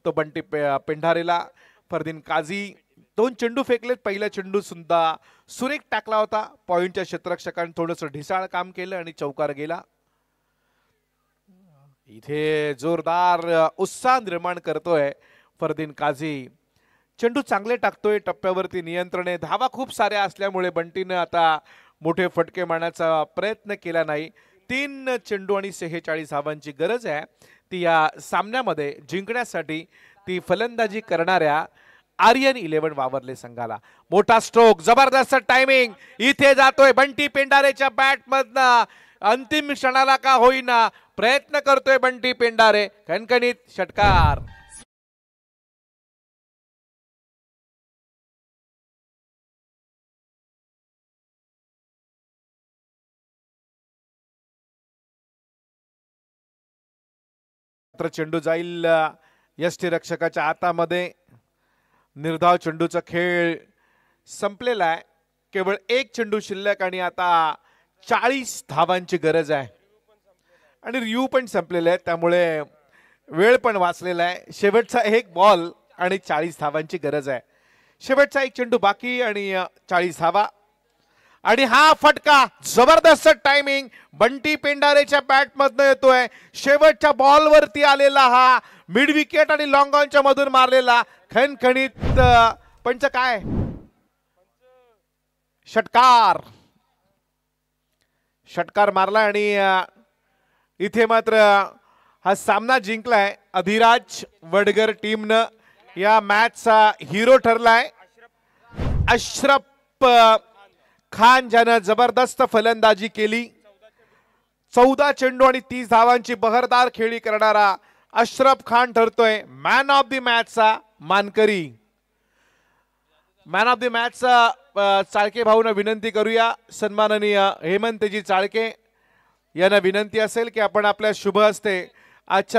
तो बंटी पेंढारेला. फरदीन काझी 2 चेंडू फेकलेत. पहिला चेंडू सुद्धा सुरेख टाकला होता. पॉइंटच्या क्षेत्ररक्षकांनी थोडंसं ढिसाळ काम केलं आणि चौकार गेला. इथे जोरदार उत्साह निर्माण करतोय फरदीन काझी. चेंडू चांगले टाकतोय. टप्प्यावरती नियंत्रण आहे. धावा खूप साऱ्या असल्यामुळे बंटीनं आता मोठे फटके मारण्याचा प्रयत्न केला नाही. 3 चेंडू आणि 46 धावांची गरज आहे ती या सामन्यामध्ये जिंकण्यासाठी. ती फलंदाजी करणाऱ्या आर्यन 11 वावरले संघाला. मोठा स्ट्रोक. जबरदस्त टायमिंग इथे जातोय बंटी पेंढारेच्या बॅट मधनं. अंतिम क्षणाला का होईना प्रयत्न करतोय बंटी पेंढारे. खणखणीत षटकार. चेंडू जाईल यष्टीरक्षकाच्या हातामध्ये. निर्धाव चेंडूचा खेळ संपलेला आहे. केवळ 1 चेंडू शिल्लक आणि आता 40 धावांची गरज आहे. आणि रिव्ह्यू पण संपलेला आहे त्यामुळे वेळ पण वाचलेला आहे. शेवटचा 1 बॉल आणि 40 धावांची गरज आहे. शेवटचा 1 चेंडू बाकी आणि 40 धावा. आणि हा फटका जबरदस्त टायमिंग बंटी पेंढारेच्या बॅट मधनं येतोय. शेवटच्या बॉल वरती आलेला हा मिड विकेट आणि लॉंग ऑनच्या मधून मारलेला खणखणीत पंच काय षटकार मारला. आणि इथे मात्र हा सामना जिंकलाय अधिराज वडगर टीमनं. या मॅचचा हिरो ठरलाय अशरफ खान ज्यानं जबरदस्त फलंदाजी केली. 14 चेंडू आणि 30 धावांची बहरदार खेळी करणारा अशरफ खान ठरतोय मॅन ऑफ द मॅचचा मानकरी. मॅन ऑफ द मॅचचा चाळके भाऊंना विनंती करूया. सन्माननीय हेमंतजी चाळके यांना विनंती असेल की आपण आपल्या शुभ हस्ते आजच्या